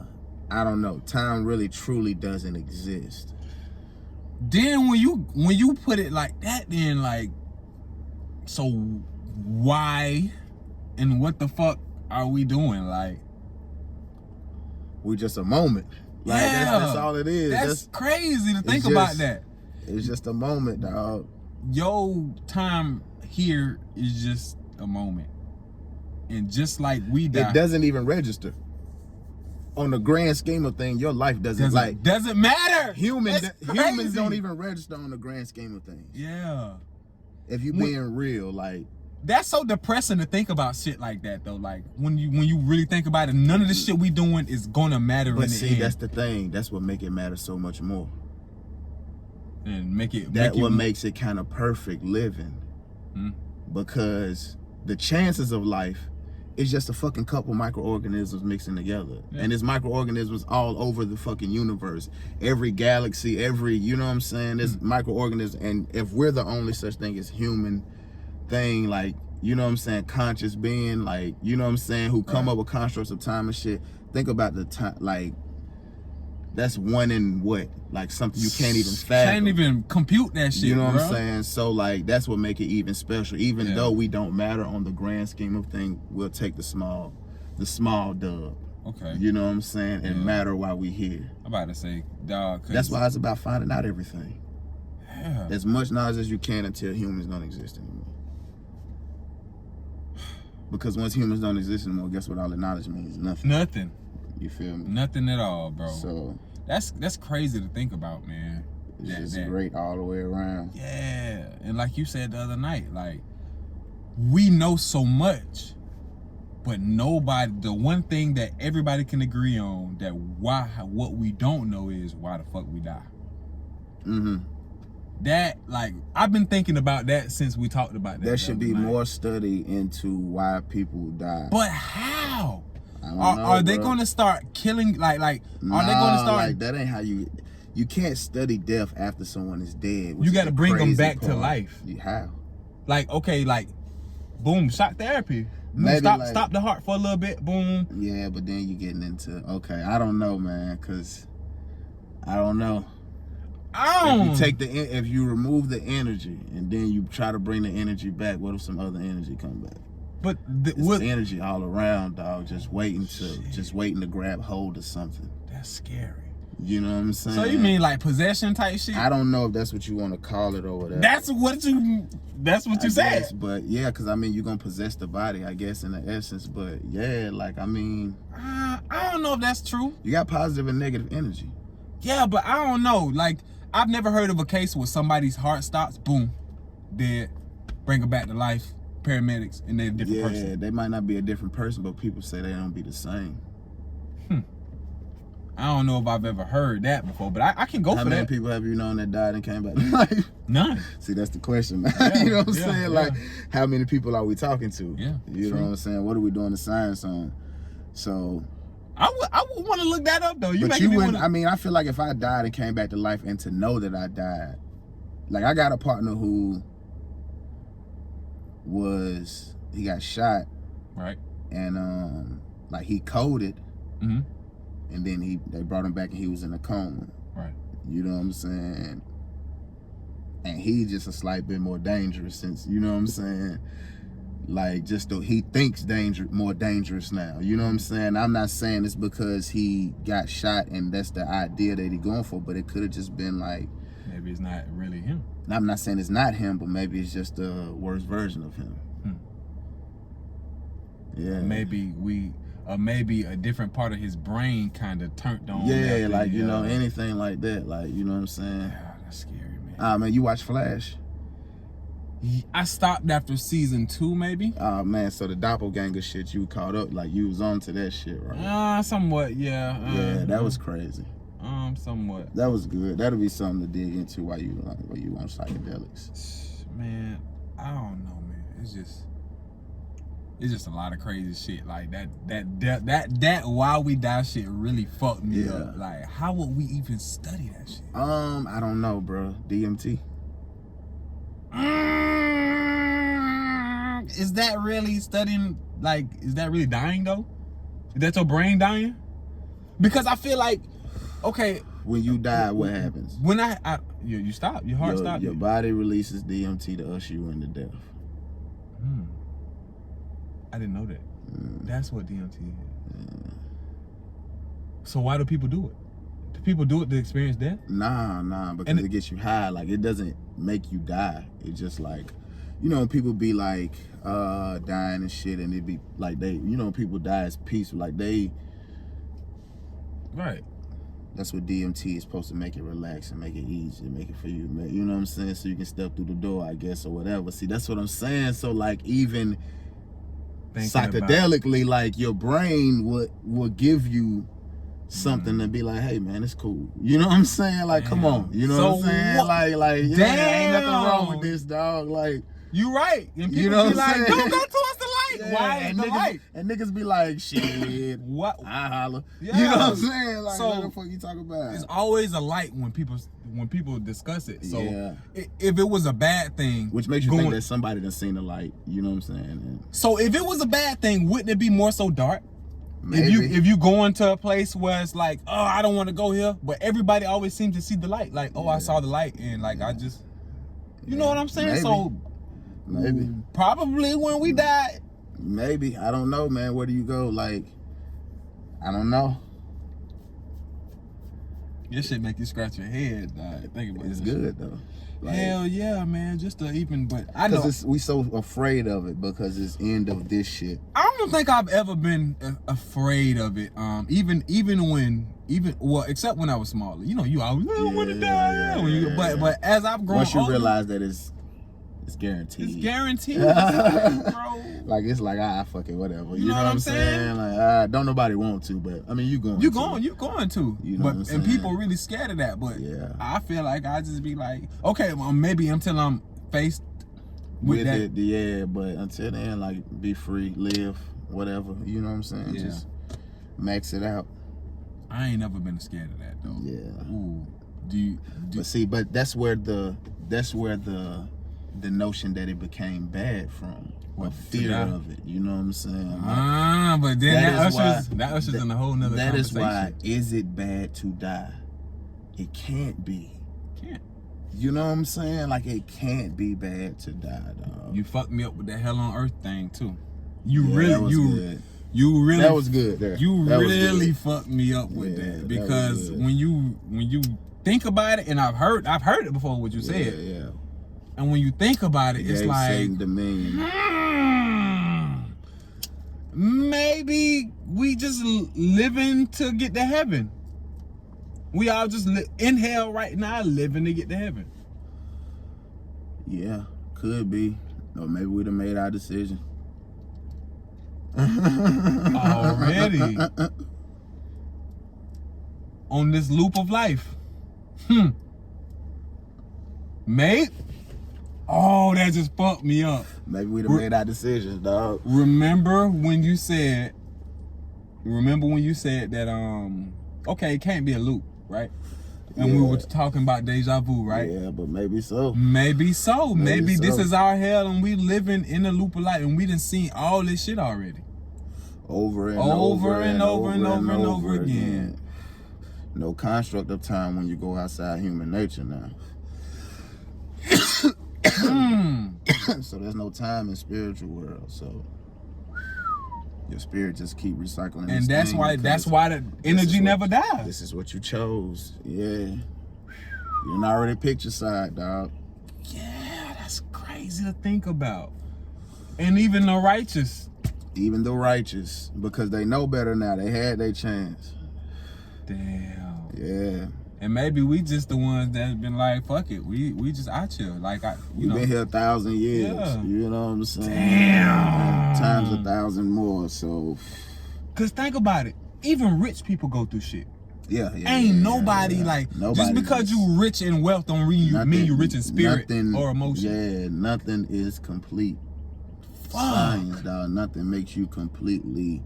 don't know. Time really truly doesn't exist.
Then when you put it like that, then like, so why and what the fuck are we doing? Like,
we just a moment. Like that's all it is.
That's crazy to think about that.
It's just a moment, dog.
Your time here is just a moment, and just like we die,
it doesn't even register. On the grand scheme of things, your life doesn't
matter.
Humans don't even register on the grand scheme of things.
Yeah.
If you being real, like,
that's so depressing to think about shit like that though. Like when you really think about it, none of the shit we doing is gonna matter.
But see, that's the thing. That's what make it matter so much more.
And makes it
kind of perfect living. Because the chances of life, it's just a fucking couple microorganisms mixing together. Yeah. And there's microorganisms all over the fucking universe. Every galaxy, you know what I'm saying? There's microorganisms. And if we're the only such thing as human thing, like, you know what I'm saying, conscious being, like, you know what I'm saying, who come up with constructs of time and shit, think about the time, like, that's one in what? Like something you can't even fathom.
Can't even compute that shit,
you know what I'm saying? So like, that's what make it even special. Even though we don't matter on the grand scheme of things, we'll take the small dub.
Okay.
You know what I'm saying? And matter while we here.
I'm about to say, dog.
That's why it's about finding out everything.
Yeah.
As much knowledge as you can until humans don't exist anymore. Because once humans don't exist anymore, guess what all the knowledge means? Nothing. You feel me?
Nothing at all, bro.
So
that's crazy to think about, man.
It's just great all the way around.
Yeah. And like you said the other night, like, we know so much, but the one thing that everybody can agree on, that what we don't know is why the fuck we die. That, like, I've been thinking about that since we talked about that.
There should be more study into why people die.
But how?
Are
they gonna start killing, are they gonna start,
like, that ain't how you can't study death after someone is dead.
You gotta bring them back to life.
How?
Like, okay, like, boom, shock therapy.
Maybe
stop the heart for a little bit, boom.
Yeah, but then you're getting into, okay, I don't know, man, because I don't know. If you remove the energy and then you try to bring the energy back, what if some other energy come back?
But
the energy all around, dog, just waiting to grab hold of something.
That's scary.
You know what I'm saying?
So you mean like possession type shit?
I don't know if that's what you want to call it or whatever.
That's what you said.
But yeah, because I mean, you're gonna possess the body, I guess, in the essence. But yeah, like, I mean,
I don't know if that's true.
You got positive and negative energy.
Yeah, but I don't know. Like, I've never heard of a case where somebody's heart stops, boom, dead, bring them back to life. Paramedics, and they're a different person.
Yeah, they might not be a different person, but people say they don't be the same.
I don't know if I've ever heard that before, but I can go for that.
How many people have you known that died and came back to life?
None.
See, that's the question. You know what I'm saying? Yeah. Like, how many people are we talking to?
Yeah.
You know what I'm saying? What are we doing the science on? So
I would want to look that up though.
But you wouldn't. I mean, I feel like if I died and came back to life, and to know that I died, like, I got a partner who he got shot,
right?
And like, he coded, and then they brought him back and he was in a coma,
right?
You know what I'm saying? And he just a slight bit more dangerous since, you know what I'm saying? Like, just though he thinks more dangerous now. You know what I'm saying? I'm not saying it's because he got shot and that's the idea that he going for, but it could have just been like,
maybe it's not really him.
I'm not saying it's not him, but maybe it's just the worst version of him. Yeah.
Maybe a different part of his brain kind of turned on.
Yeah, like, you know, anything like that. Like, you know what I'm saying?
Yeah, that's scary, man.
Man, you watch Flash?
I stopped after season 2, maybe.
Oh man, so the doppelganger shit, you caught up, like you was on to that shit, right?
Somewhat, yeah.
Yeah, that was crazy.
Somewhat.
That was good. That'll be something to dig into while you want psychedelics.
Man, I don't know, man. It's just a lot of crazy shit. Like that while we die shit really fucked me up. Like, how would we even study that shit?
I don't know, bro. DMT.
Is that really studying? Like, is that really dying though? Is that your brain dying? Because I feel like, okay,
when you die, what happens?
When you stop, your heart stops.
Your body releases DMT to usher you into death.
I didn't know that. That's what DMT is. So why do people do it? Do people do it to experience death?
Nah, because it gets you high. Like, it doesn't make you die. It's just like, you know, people be like dying and shit, and it be like people die as peaceful. Like
right.
That's what DMT is supposed to make it relax and make it easy, make it for you, you know what I'm saying? So you can step through the door, I guess, or whatever. See, that's what I'm saying. So like, even psychedelically, like, your brain would give you something to be like, hey man, it's cool. You know what I'm saying? Like, come on. You know what I'm saying? Like, yeah, ain't nothing wrong with this, dog. Like,
you right. And people
you know
be like,
saying?
don't go towards the light.
Yeah,
Why is the light?
And niggas be like, shit.
What?
I holler.
Yeah.
You know what I'm saying? Like,
So,
what the fuck you talking about?
It's always a light when people discuss it. So
Yeah.
if it was a bad thing,
which makes you think that somebody done seen the light. You know what I'm saying? And
so if it was a bad thing, wouldn't it be more so dark?
maybe.
If you go into a place where it's like, oh, I don't want to go here, but everybody always seems to see the light. Like, oh, I saw the light, and like I just, you know what I'm saying?
Maybe.
So
maybe.
Probably when we die.
Maybe. I don't know, man. Where do you go? Like, I don't know.
This shit make you scratch your head. Think about it.
It's good though. Like,
hell yeah, man. Just to even, but I know
we so afraid of it because it's end of this shit.
I don't think I've ever been afraid of it. Except when I was smaller. You know, you always want to die. But as I've grown
once you
older,
realize that it's guaranteed.
It's guaranteed, bro.
Like, it's like, fuck it, whatever.
You know what I'm saying?
Like, don't nobody want to, but I mean, you going to.
You going to.
You know what I'm saying?
And people really scared of that. But
yeah,
I feel like I just be like, okay, well, maybe until I'm faced with that.
It, yeah, but until then, like, be free, live, whatever. You know what I'm saying?
Yeah.
Just max it out.
I ain't never been scared of that though.
Yeah.
Ooh.
But see, but that's where the notion that it became bad from. A fear of it. You know what I'm saying?
But then that ushers in a whole nother
That
conversation.
is why, is it bad to die? It can't be.
Can't.
You know what I'm saying? Like, it can't be bad to die, dog.
You fucked me up with that hell on earth thing too. You
that was good. That was good there.
You really fucked me up with that, because when you think about it, and I've heard it before what you said.
Yeah.
And when you think about it, it's like, maybe we just living to get to heaven. We all just in hell right now, living to get to heaven.
Yeah, could be. Or maybe we done made our decision.
Already. On this loop of life. Mate. Oh, that just fucked me up.
Maybe we done made our decisions, dog.
Remember when you said that okay, it can't be a loop, right? And we were talking about deja vu, right?
Yeah, but maybe so.
Maybe so. Maybe this is our hell, and we living in a loop of life, and we done seen all this shit already. Over and over again.
No construct of time when you go outside human nature now. So there's no time in spiritual world. So your spirit just keep recycling.
And that's why the energy never dies.
This is what you chose. Yeah. You done already picked your side, dog.
Yeah, that's crazy to think about. And even the righteous.
Even the righteous, because they know better now. They had their chance.
Damn.
Yeah.
And maybe we just the ones that's been like, fuck it. We just out here. Like,
We've been here 1,000 years.
Yeah.
You know what I'm saying?
Damn.
Times 1,000 more, so.
Cause think about it. Even rich people go through shit.
Yeah.
Ain't nobody like, just because you rich in wealth don't mean you rich in spirit or emotion.
Yeah, nothing is complete. Science, dog. Nothing makes you completely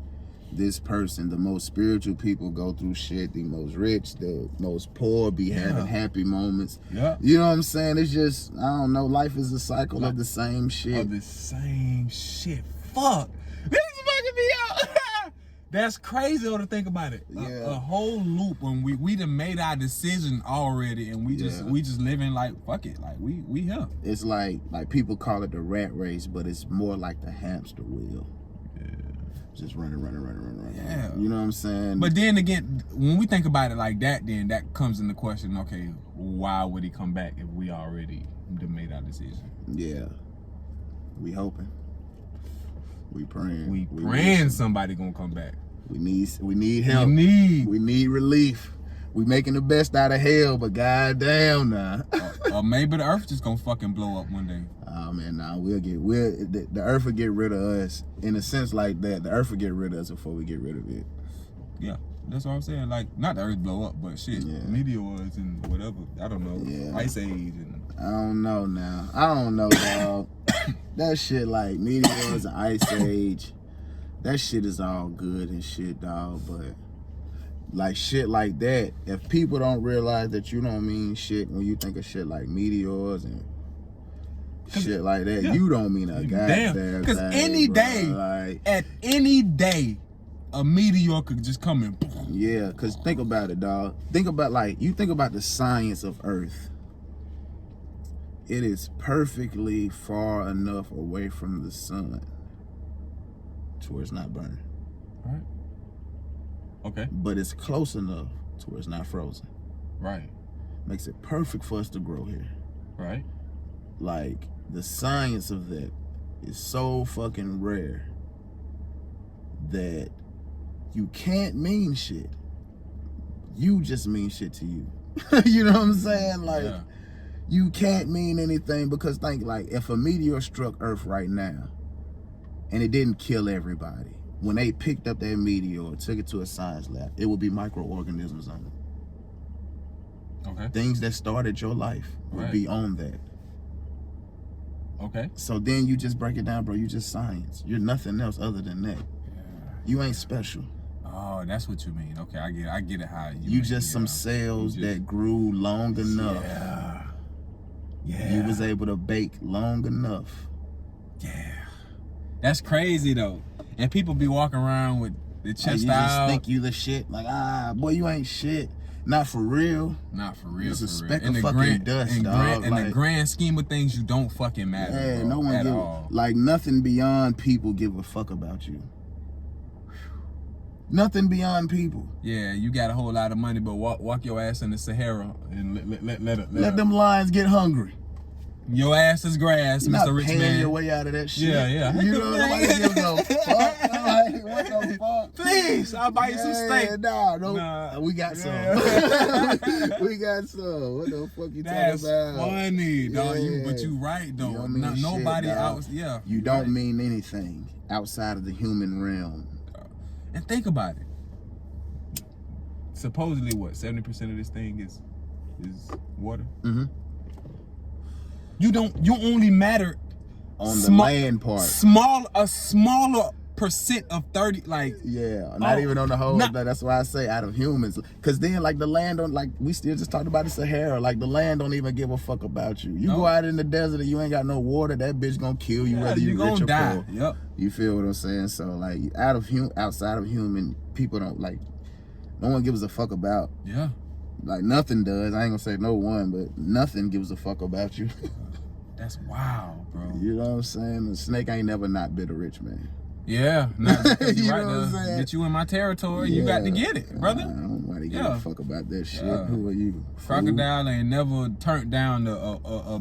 this person. The most spiritual people go through shit. The most rich, the most poor be having happy moments.
Yeah.
You know what I'm saying? It's just, I don't know. Life is a cycle of the same shit.
Of the same shit. Fuck. This is fucking me out. That's crazy to think about it.
Yeah.
A whole loop when we done made our decision already, and we just living like fuck it, like we here.
It's like people call it the rat race, but it's more like the hamster wheel. Yeah. Just running.
Yeah.
You know what I'm saying?
But then again, when we think about it like that, then that comes into question. Okay, why would he come back if we already done made our decision?
Yeah. We hoping. We praying.
We praying somebody gonna come back.
We need help.
We
need relief. We making the best out of hell, but goddamn now.
Or maybe the earth just gonna fucking blow up one day.
Oh man, nah, the earth will get rid of us. In a sense like that, the earth will get rid of us before we get rid of it.
Yeah, that's what I'm saying. Like, not the earth blow up, but shit, meteors and whatever. I don't know.
Yeah.
Ice age and.
I don't know now. I don't know, dog. That shit like meteors and ice age. That shit is all good and shit, dog, but like shit like that, if people don't realize that you don't mean shit when you think of shit like meteors and shit like that, you don't mean a goddamn thing.
Because any day, a meteor could just come in.
Yeah, because think about it, dog. Think about the science of Earth. It is perfectly far enough away from the sun to where it's not burning.
Right. Okay.
But it's close enough to where it's not frozen.
Right.
Makes it perfect for us to grow here.
Right.
Like, the science of that is so fucking rare that you can't mean shit. You just mean shit to you. You know what I'm saying? Like, you can't mean anything because think like if a meteor struck Earth right now and it didn't kill everybody, when they picked up that meteor, took it to a science lab, it would be microorganisms on it.
Okay.
Things that started your life would be on that.
Okay.
So then you just break it down, bro. You just science. You're nothing else other than that. Yeah. You ain't special.
Oh, that's what you mean. Okay, I get it how
you just some cells that grew long enough. Yeah. You was able to bake long enough.
Yeah. That's crazy though. And people be walking around with the chest out. You
just think you the shit. Like, boy, you ain't shit. Not for real.
Not for real.
It's a speck of fucking dust, dog.
In the grand scheme of things, you don't fucking matter.
Yeah,
bro,
no one
at all.
Like nothing beyond people give a fuck about you. Nothing beyond people.
Yeah, you got a whole lot of money, but walk your ass in the Sahara and
let them lions get hungry.
Your ass is grass,
You're
Mr. Rich Man.
Not paying your way out of that shit.
Yeah.
You know, nobody gives a fuck. Like, what the fuck?
Please, I'll buy you some steak.
Nah, we got some. We got some. What the fuck you talking about?
That's funny, dog. But you right, though.
You don't
nobody
shit,
else. Yeah.
You don't mean anything outside of the human realm.
And think about it. Supposedly, what 70% of this thing is water.
Mm-hmm.
You only matter
on the land part.
A smaller percent of 30, like
not even on the whole. That's why I say out of humans, because then like the land don't, like we still just talked about the Sahara. Like the land don't even give a fuck about you. You go out in the desert and you ain't got no water, that bitch gonna kill you whether you rich or poor. Yep. You feel what I'm saying? So like outside of human, people don't like. no one gives a fuck about.
Yeah.
Like, nothing does. I ain't gonna say no one, but nothing gives a fuck about you.
That's wild, bro.
You know what I'm saying? The snake ain't never not been a rich man.
Yeah, not because
You
you
know
right
what I'm saying?
get you in my territory, you got to get it, brother.
I don't want to give a fuck about that shit. Who are you?
Crocodile ain't never turned down a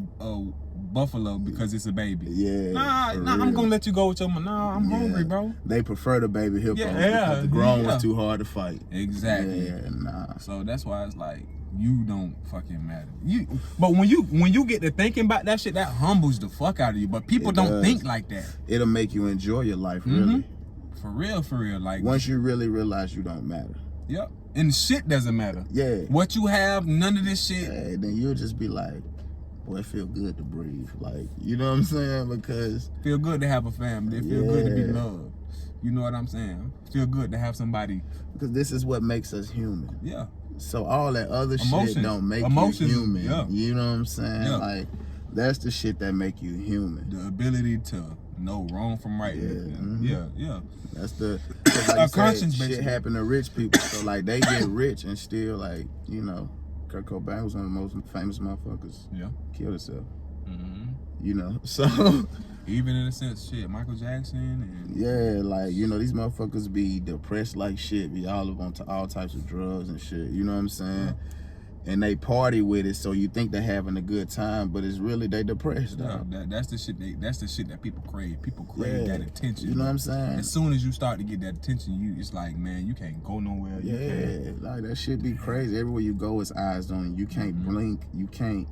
buffalo because it's a baby.
Yeah.
Nah, I'm gonna let you go with your I'm hungry, bro.
They prefer the baby hippos because the grown was too hard to fight.
Exactly.
Yeah, nah.
So that's why it's like you don't fucking matter. But when you get to thinking about that shit, that humbles the fuck out of you. But people don't think like that.
It'll make you enjoy your life, really.
For real. Like
once you really realize you don't matter.
Yep. And shit doesn't matter.
Yeah.
What you have, none of this shit.
Yeah, then you'll just be like, boy, it feel good to breathe. Like, you know what I'm saying? Because
feel good to have a family. It feel good to be loved. You know what I'm saying? Feel good to have somebody.
Because this is what makes us human.
Yeah.
So all that other shit don't make you human.
Yeah.
You know what I'm saying?
Yeah.
Like, that's the shit that make you human.
The ability to know wrong from right. Yeah.
That's the like
conscience.
Shit happen to rich people. So like they get rich and still like, you know, Kurt Cobain was one of the most famous motherfuckers.
Yeah.
Killed himself.
Mm-hmm.
You know, so
even in a sense, shit, Michael Jackson and
yeah, like, you know, these motherfuckers be depressed like shit, be all up on all types of drugs and shit. You know what I'm saying? Yeah. And they party with it, so you think they're having a good time, but it's really they depressed.
Yeah, that's the shit. That's the shit that people crave. People crave that attention.
You know what I'm saying?
As soon as you start to get that attention, it's like, man, you can't go nowhere.
Like that shit be crazy. Everywhere you go, it's eyes on you. You can't blink. You can't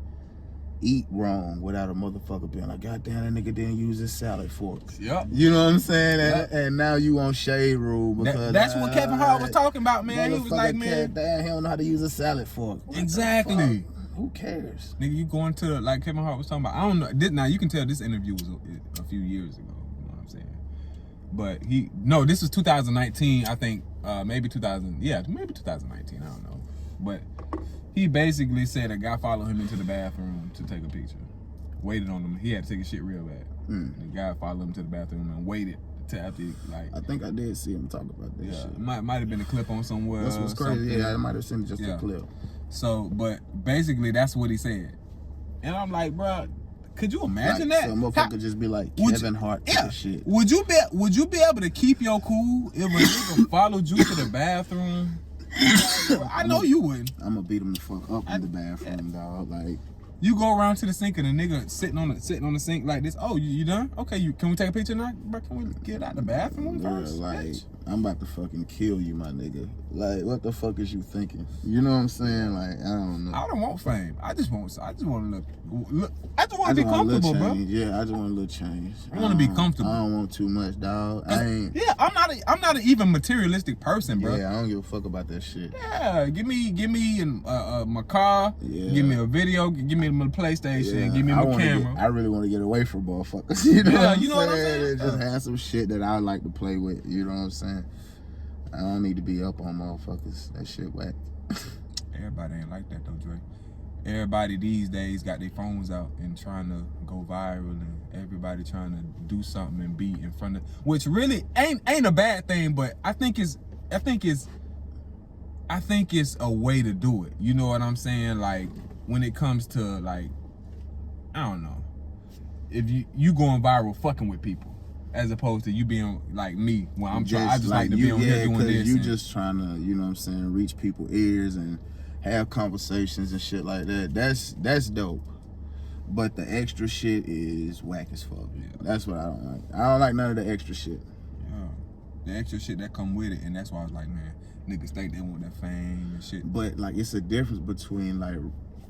eat wrong without a motherfucker being like, God damn, that nigga didn't use his salad forks.
Yep.
You know what I'm saying? And now you on shade rule because
that's what Kevin Hart was talking about, man. He was like, man,
damn, he don't know how to use a salad fork.
Exactly.
Who cares?
Nigga, you going to, like Kevin Hart was talking about, I don't know. Now you can tell this interview was a few years ago. You know what I'm saying? But this was 2019, I think. Maybe 2019. I don't know. But he basically said a guy followed him into the bathroom to take a picture. Waited on him. He had to take a shit real bad. The guy followed him to the bathroom and waited to after, like.
I think I did see him talk about that shit.
Might have been a clip on somewhere.
That's what's crazy.
Something.
Yeah, I might have seen just a clip.
So, but basically that's what he said. And I'm like, bro, could you imagine that?
Some motherfucker just be like, Kevin Hart took a shit.
Would you be able to keep your cool if a nigga followed you to the bathroom? I know you wouldn't.
I'm gonna beat him the fuck up in the bathroom, dog. Like,
you go around to the sink and a nigga sitting on the sink like this. Oh, you done? Okay, can we take a picture now? Bro, can we get out the bathroom first?
Like, bitch? I'm about to fucking kill you, my nigga. Like, what the fuck is you thinking? You know what I'm saying? Like, I don't know.
I don't want fame. I just want to look. I just want to be comfortable, bro.
Yeah, I just want a little change.
I want to be comfortable.
I don't want too much, dog.
I'm not an even materialistic person, bro.
Yeah, I don't give a fuck about that shit.
Yeah, give me my car. Yeah. Give me a video. Give me my PlayStation. Yeah. Give me my camera.
I really want to get away from motherfuckers. You know what I'm
saying?
And just have some shit that I like to play with. You know what I'm saying? I don't need to be up on motherfuckers. That shit whack.
Everybody ain't like that though, Dre. Everybody these days got their phones out and trying to go viral, and everybody trying to do something and be in front of, which really ain't a bad thing, but I think it's a way to do it. You know what I'm saying? Like, when it comes to, like, I don't know, if you going viral fucking with people, as opposed to you being like me, where I just like to be on here doing this.
You just trying to, you know what I'm saying, reach people's ears and have conversations and shit like that. That's dope. But the extra shit is whack as fuck. Yeah. That's what I don't like. I don't like none of the extra shit. Yeah.
The extra shit that come with it, and that's why I was like, man, niggas think they want that fame and shit.
But like, it's a difference between, like,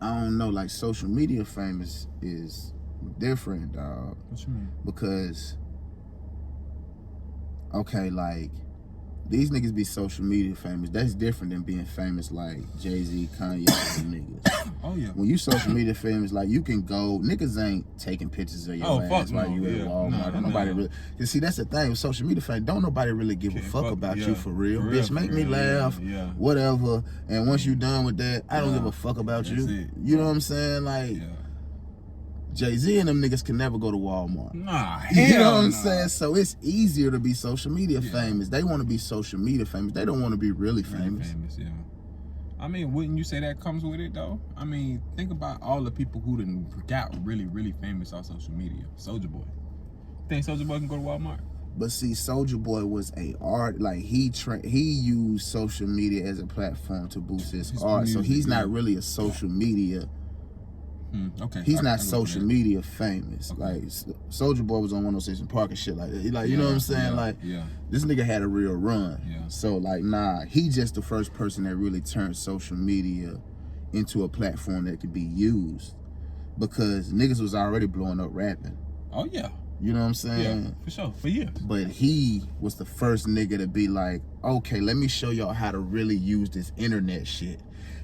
I don't know, like, social media fame is different, dog.
What you mean?
Because, okay, like, these niggas be social media famous. That's different than being famous like Jay-Z, Kanye, and niggas.
Oh, yeah.
When you social media famous, like, you can go, niggas ain't taking pictures of your ass while you at Walmart. Nobody really, you see, that's the thing with social media fame. Don't nobody really give a fuck about you for real. Bitch, make me laugh, whatever. And once you done with that, I don't give a fuck about you. You know what I'm saying? Like, Jay-Z and them niggas can never go to Walmart.
Nah,
you know what I'm
nah.
saying? So it's easier to be social media famous. They want to be social media famous. They don't want to be really famous.
Yeah. I mean, wouldn't you say that comes with it though? I mean, think about all the people who done got really, really famous on social media. Soulja Boy. Think Soulja Boy can go to Walmart?
But see, Soulja Boy was a art. Like he used social media as a platform to boost his art.
music,
So he's not really a social media.
Okay.
He's not social media famous.
Okay.
Like Soulja Boy was on 106 in Park and shit like that. Like you know what I'm saying? Like this nigga had a real run.
Yeah.
So like nah, he just the first person that really turned social media into a platform that could be used, because niggas was already blowing up rapping.
Oh yeah.
You know what I'm saying?
Yeah, for sure, for years.
But he was the first nigga to be like, okay, let me show y'all how to really use this internet shit.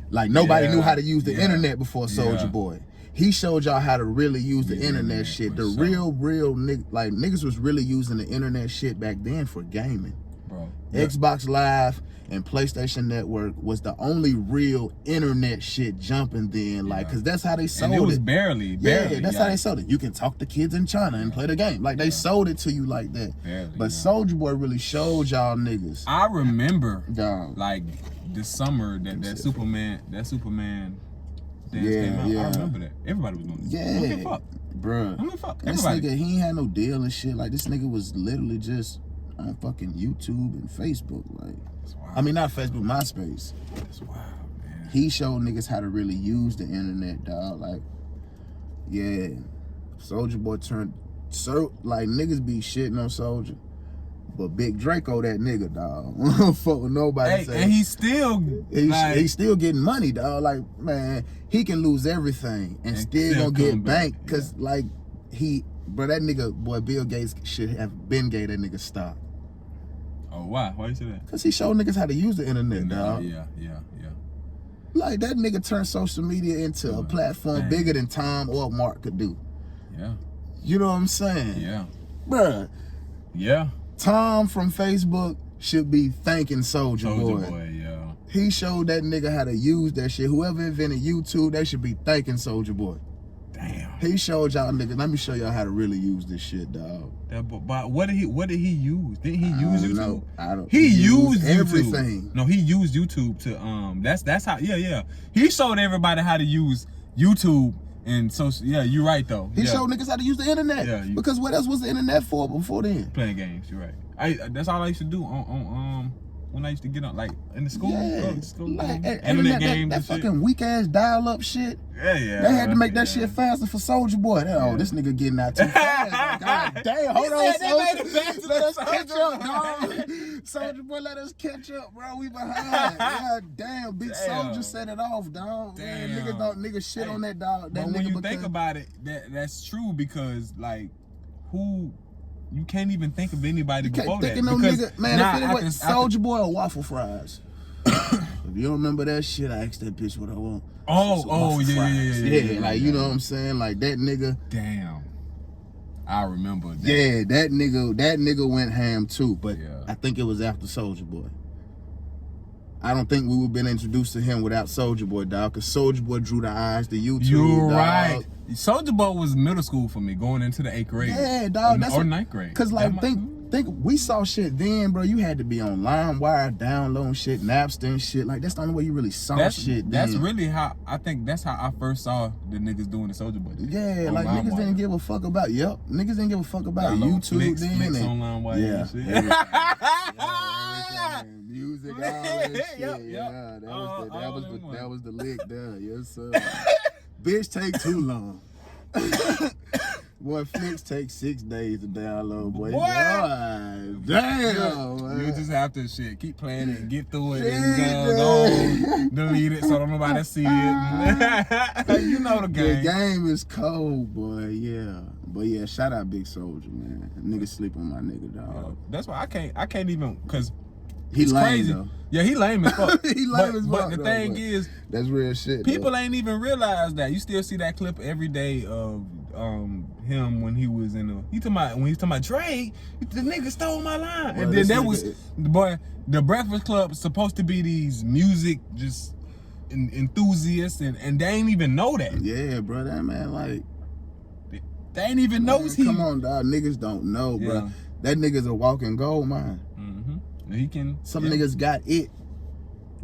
Like nobody knew how to use the internet before Soulja Boy. He showed y'all how to really use the internet shit. The real niggas was really using the internet shit back then for gaming.
Bro.
Xbox Live and PlayStation Network was the only real internet shit jumping then, like, cause that's how they sold it.
And it was barely.
That's how they sold it. You can talk to kids in China and play the game. Like they sold it to you like that. But Soulja Boy really showed y'all niggas.
I remember,
dog,
like the summer that Superman dance came out. I remember that. Everybody was doing it.
Yeah.
What the fuck?
Bruh.
What the fuck?
This
Everybody.
nigga, he ain't had no deal and shit. Like this nigga was literally just on fucking YouTube and Facebook. Like, I mean, not Facebook, MySpace.
That's wild, man.
He showed niggas how to really use the internet, dog. Like, yeah, Soulja Boy turned like niggas be shitting on Soulja, but Big Draco that nigga, dog. Fuck with nobody.
Hey, and he's still
he's still getting money, dog. Like, man, he can lose everything and still gonna get banked, cause like that nigga, boy, Bill Gates should have been gave that nigga stock.
Oh, why? Why you say that?
Cause he showed niggas how to use the internet, dog.
Yeah.
Like that nigga turned social media into a platform bigger than Tom or Mark could do.
Yeah.
You know what I'm saying?
Yeah.
Bruh.
Yeah.
Tom from Facebook should be thanking Soulja Boy.
Yeah.
He showed that nigga how to use that shit. Whoever invented YouTube, they should be thanking Soulja Boy.
Damn.
He showed y'all niggas. Let me show y'all how to really use this shit, dog.
But what did he use? Didn't he use YouTube?
Know. I don't.
He used
everything.
YouTube. No, he used YouTube to That's how. Yeah. He showed everybody how to use YouTube. And so, yeah, you're right though.
He showed niggas how to use the internet.
Yeah,
because what else was the internet for before then?
Playing games. You're right. That's all I used to do on when I used to get on, like in the school.
Like
internet games.
That fucking weak ass dial up shit.
Yeah.
They had to make that shit faster for Soulja Boy. This nigga getting out too fast. Like, God damn, hold on, Soulja. Let us catch up, dog. Soulja Boy, let us catch up, bro. We behind. God damn, Big Soulja set it off, dog.
Damn.
Niggas shit on that dog. That
but when you think
because
about it, that's true, because like you can't even think of anybody before that.
No nigga, man, Soulja Boy or waffle fries. If you don't remember that shit, I asked that bitch what I want. Yeah, like you know what I'm saying, like that nigga.
Damn, I remember that.
Yeah, that nigga went ham too, but I think it was after Soulja Boy. I don't think we would have been introduced to him without Soulja Boy, dog, because Soulja Boy drew the eyes to YouTube.
You're
dog.
right. Soulja Boy was middle school for me, going into the 8th grade.
Yeah, dog.
Or 9th grade.
Cause like think we saw shit then, bro. You had to be on LimeWire, downloading shit, Napster and shit. Like that's the only way you really saw shit.
That's really how that's how I first saw the niggas doing the Soulja Boy.
Yeah, like niggas didn't give a fuck about. Niggas didn't give a fuck about YouTube then.
Flicks on LimeWire and shit.
Everything. Music, all that shit. Yeah, that was the lick there. Yes, sir. Bitch, take too long. Boy, Flicks take 6 days to download, boy. God, damn,
you just have to keep playing it and get through it and delete it so don't nobody see it. You know the game.
The game is cold, boy. Yeah, but yeah, shout out Big Soulja, man. Niggas sleep on my nigga, dog.
That's why I can't even, cause
he's lame,
crazy.
Though.
Yeah, he lame as fuck.
He lame as fuck.
But the thing is,
that's real shit.
People ain't even realize that. You still see that clip every day of him when he was in when he's talking about Drake, the nigga stole my line. Boy, and then that was the Breakfast Club is supposed to be these music enthusiasts and they ain't even know that.
Yeah, bro, that man, like
They ain't even knows he.
Come on, dog. Niggas don't know, bro. That nigga's a walking gold mine.
He can.
Some niggas got it.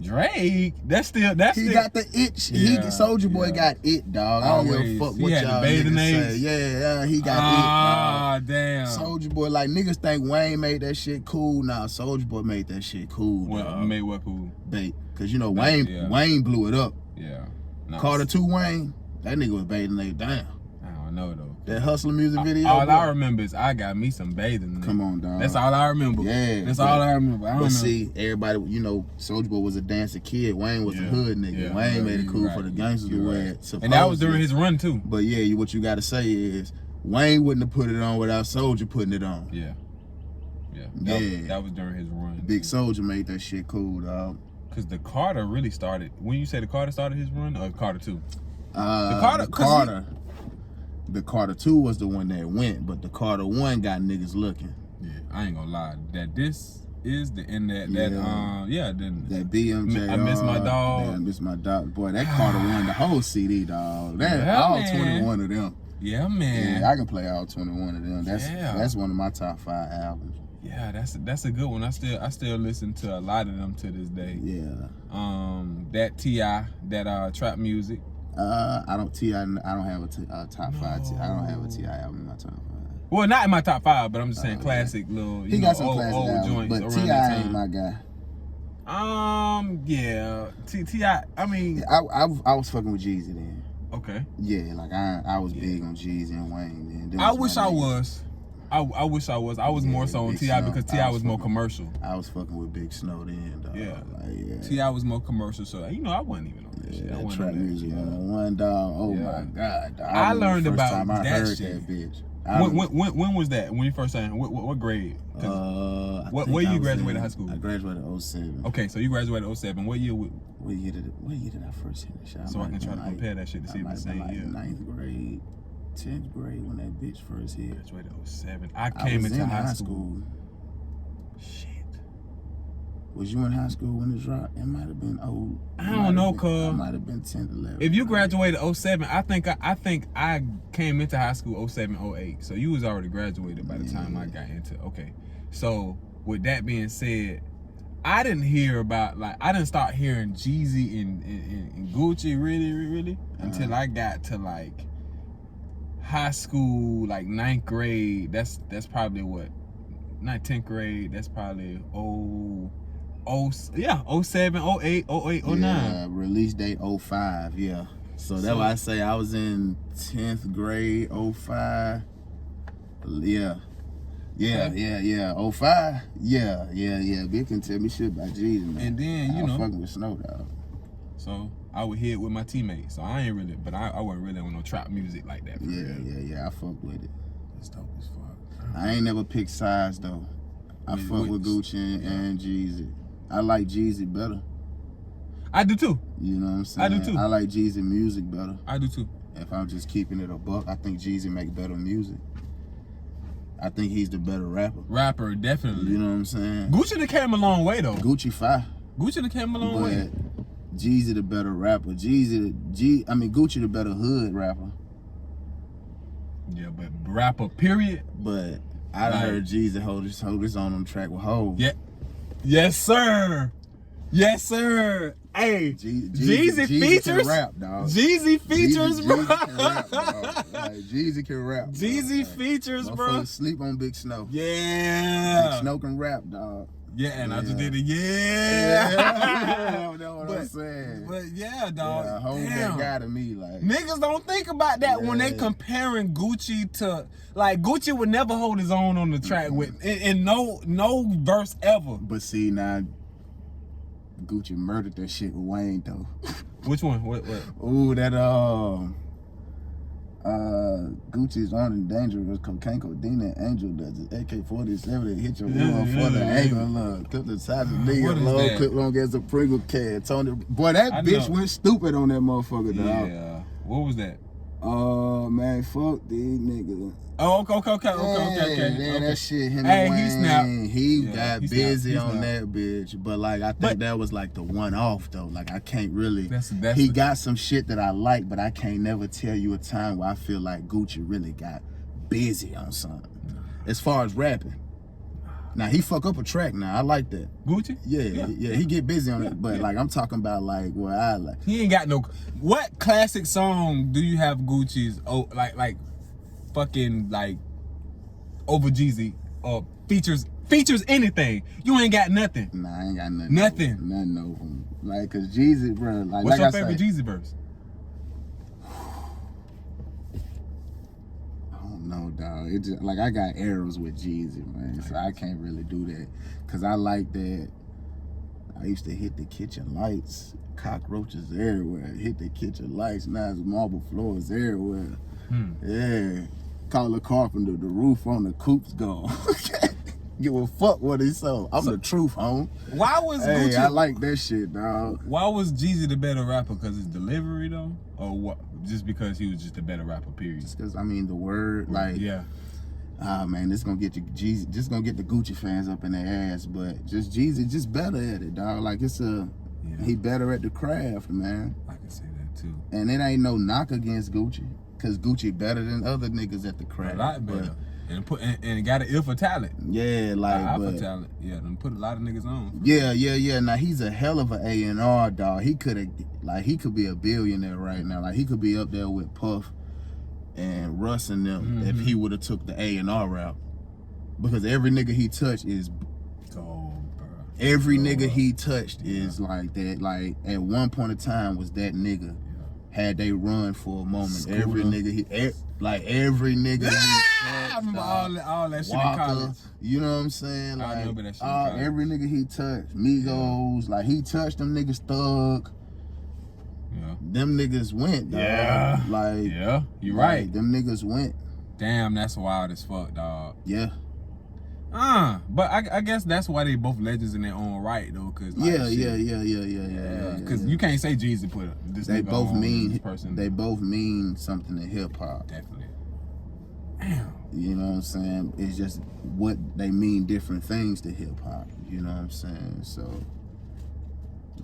Drake, that's
he
still.
Got the itch. Soulja Boy got it, dog. I don't give a fuck what y'all niggas say. Yeah, he got it.
Ah, damn.
Soulja Boy, like niggas think Wayne made that shit cool. Nah, Soulja Boy made that shit cool.
Well, made what cool?
Bait, cause you know Wayne blew it up.
Yeah. No,
Carter 2 Wayne, that nigga was bathing they down.
I don't know though.
That Hustler music video.
All I remember is I got me some bathing.
Come on, dog.
That's all I remember.
Yeah.
That's all I remember. I don't know.
See, everybody, you know, Soulja Boy was a dancing kid. Wayne was a hood nigga.
Yeah,
Wayne made it cool for the gangsters to wear it.
And that was during his run too.
But yeah, what you gotta say is Wayne wouldn't have put it on without Soulja putting it on.
Yeah. That was during his run.
Big Soulja made that shit cool, dog.
Cause the Carter really started. When you say the Carter started his run, or Carter 2?
The Carter 2 was the one that went, but the Carter 1 got niggas looking.
Yeah, I ain't gonna lie. That this is the end that
BMJ.
I miss my dog.
Yeah, I miss my dog. Boy, that Carter 1, the whole CD, dog. All 21 of them.
Yeah, man.
Yeah, I can play all 21 of them. That's one of my top 5 albums.
Yeah, that's a good one. I still listen to a lot of them to this day.
Yeah.
That T.I., that trap music.
I don't have a top 5. I don't have a T.I. album in my top 5.
Well, not in my top 5, but I'm just saying classic little.
He got some classic albums,
joints,
but T.I. ain't my guy.
Yeah, T.I. I mean,
I was fucking with Jeezy then.
Okay.
Yeah, like I was big on Jeezy and Wayne then.
I wish I was. I wish I was. I was more so on T.I. because T.I. was more commercial.
I was fucking with Big Snow then, dog.
Yeah. T.I. was more commercial, so I wasn't even on that shit.
That trap music on one, dog. Oh my God, dog.
I learned about
time I
that
heard
shit.
That bitch.
When was that? When you first started? What grade? Where you graduated high school?
I graduated 07.
Okay, so you graduated 07. What year?
What year did I first hit the shot?
So I can try to compare that shit to see if it's the same year.
9th grade, 10th grade when that bitch first hit.
Graduated 07. I came into high school. Shit.
Was you in high school when it dropped? It might have been old.
I don't know, cuz.
It might have been 10th, 11th.
If you graduated 07, I think I came into high school 07, 08. So you was already graduated by the time I got into. Okay. So with that being said, I didn't start hearing Jeezy and Gucci really until I got to like high school, like 9th grade. That's probably what, not 10th grade. That's probably 07, 08, 08, 09.
Yeah, release date 05, yeah. So that's why I say I was in 10th grade, 05. Yeah. Yeah,
okay.
yeah. 05. Yeah. Big can tell me shit about Jeezy, man.
And then,
I was fucking with Snow Dogg.
So I would hit with my teammates. So I ain't really, but I wasn't really on no trap music like that.
Yeah. I fuck with it.
That's dope as fuck.
I ain't never picked sides though. I fuck with Gucci and Jeezy. I like Jeezy better.
I do too.
You know what I'm saying?
I do too.
I like Jeezy music better.
I do too.
If I'm just keeping it a buck, I think Jeezy make better music. I think he's the better rapper.
Rapper, definitely.
You know what I'm saying?
Gucci done came a long way though.
Gucci fire.
Gucci done came a long way.
Jeezy the better rapper. Gucci the better hood rapper.
Yeah, but rapper, period.
But I done heard Jeezy hold his own on the track with Hov.
Yeah. Yes, sir. Yes, sir. Hey, Jeezy features.
Can rap, dog.
Jeezy features, bro.
Jeezy can rap, dog. Like, Jeezy can rap.
Jeezy features, bro.
Sleep on Big Snow.
Yeah.
Big Snow can rap, dog.
Yeah, and I just did it. Yeah.
Know what I'm saying?
But yeah, dog.
Yeah, Hov that guy to me, like.
Niggas don't think about that when they comparing Gucci to, like, Gucci would never hold his own on the track with, in no verse ever.
But see, now, Gucci murdered that shit with Wayne, though.
Which one? What?
Ooh, that, Gucci's on and dangerous cocaine codeine angel does it. AK-47 that hit your wall for the angle. Look, clip the size of me, low clip long as a Pringle can. Tony, boy, that bitch went stupid on that motherfucker, dog.
Yeah. What was that?
Man, fuck these niggas.
Oh, okay.
That shit, him
hey,
and Wayne,
he snapped.
He got busy on that bitch. But like, I think that was like the one off though. Like, I can't really. He got some shit that I like, but I can't never tell you a time where I feel like Gucci really got busy on something. As far as rapping. Now he fuck up a track now. I like that.
Gucci?
Yeah, he get busy on it. But like I'm talking about like what I like.
He ain't got no. What classic song do you have Gucci's? Oh, like fucking like over Jeezy or features anything? You ain't got nothing.
Nah, I ain't got nothing. Nothing over him. Like cause Jeezy, bro. Like
what's
your
favorite Jeezy verse?
No, dog. It just like I got arrows with Jeezy, man. So I can't really do that. Cause I like that. I used to hit the kitchen lights, cockroaches everywhere. Hit the kitchen lights, now it's marble floors everywhere. Yeah. Call a carpenter, the roof on the coop's gone. Give a fuck what he sold. I'm the truth, home.
Why was
Gucci? I like that shit, dog.
Why was Jeezy the better rapper? Cause his delivery though, or what? Just because he was just a better rapper, period.
Just cause I mean the word, like man, this gonna get you Jeezy. Just gonna get the Gucci fans up in their ass, but just Jeezy, just better at it, dog. Like it's he better at the craft, man.
I can say that too.
And it ain't no knock against Gucci, cause Gucci better than other niggas at the craft.
A lot better. And got an ear for talent.
Yeah, like
for talent. Yeah, them put a lot of niggas on.
Yeah. Now he's a hell of an A&R dog. He could be a billionaire right now. Like he could be up there with Puff and Russ and them if he would have took the A&R route. Because every nigga he touched is
gold, bro.
Every nigga he touched is like that. Like at one point in time was that nigga. Had they run for a moment, every nigga he
I remember all that shit in college.
You know what I'm saying? Like,
I remember that shit in college.
Every nigga he touched, Migos, like he touched them niggas Thug.
Yeah.
Them niggas went, dog.
Yeah.
Like,
yeah, you right.
Them niggas went.
Damn, that's wild as fuck, dog.
Yeah.
But I guess that's why they both legends in their own right, though. Cause like,
yeah.
Cause you can't say Jeezy put this.
They
nigga
both
on
mean.
this person.
They both mean something to hip hop.
Definitely. Damn.
You know what I'm saying? It's just what they mean, different things to hip hop. You know what I'm saying? So.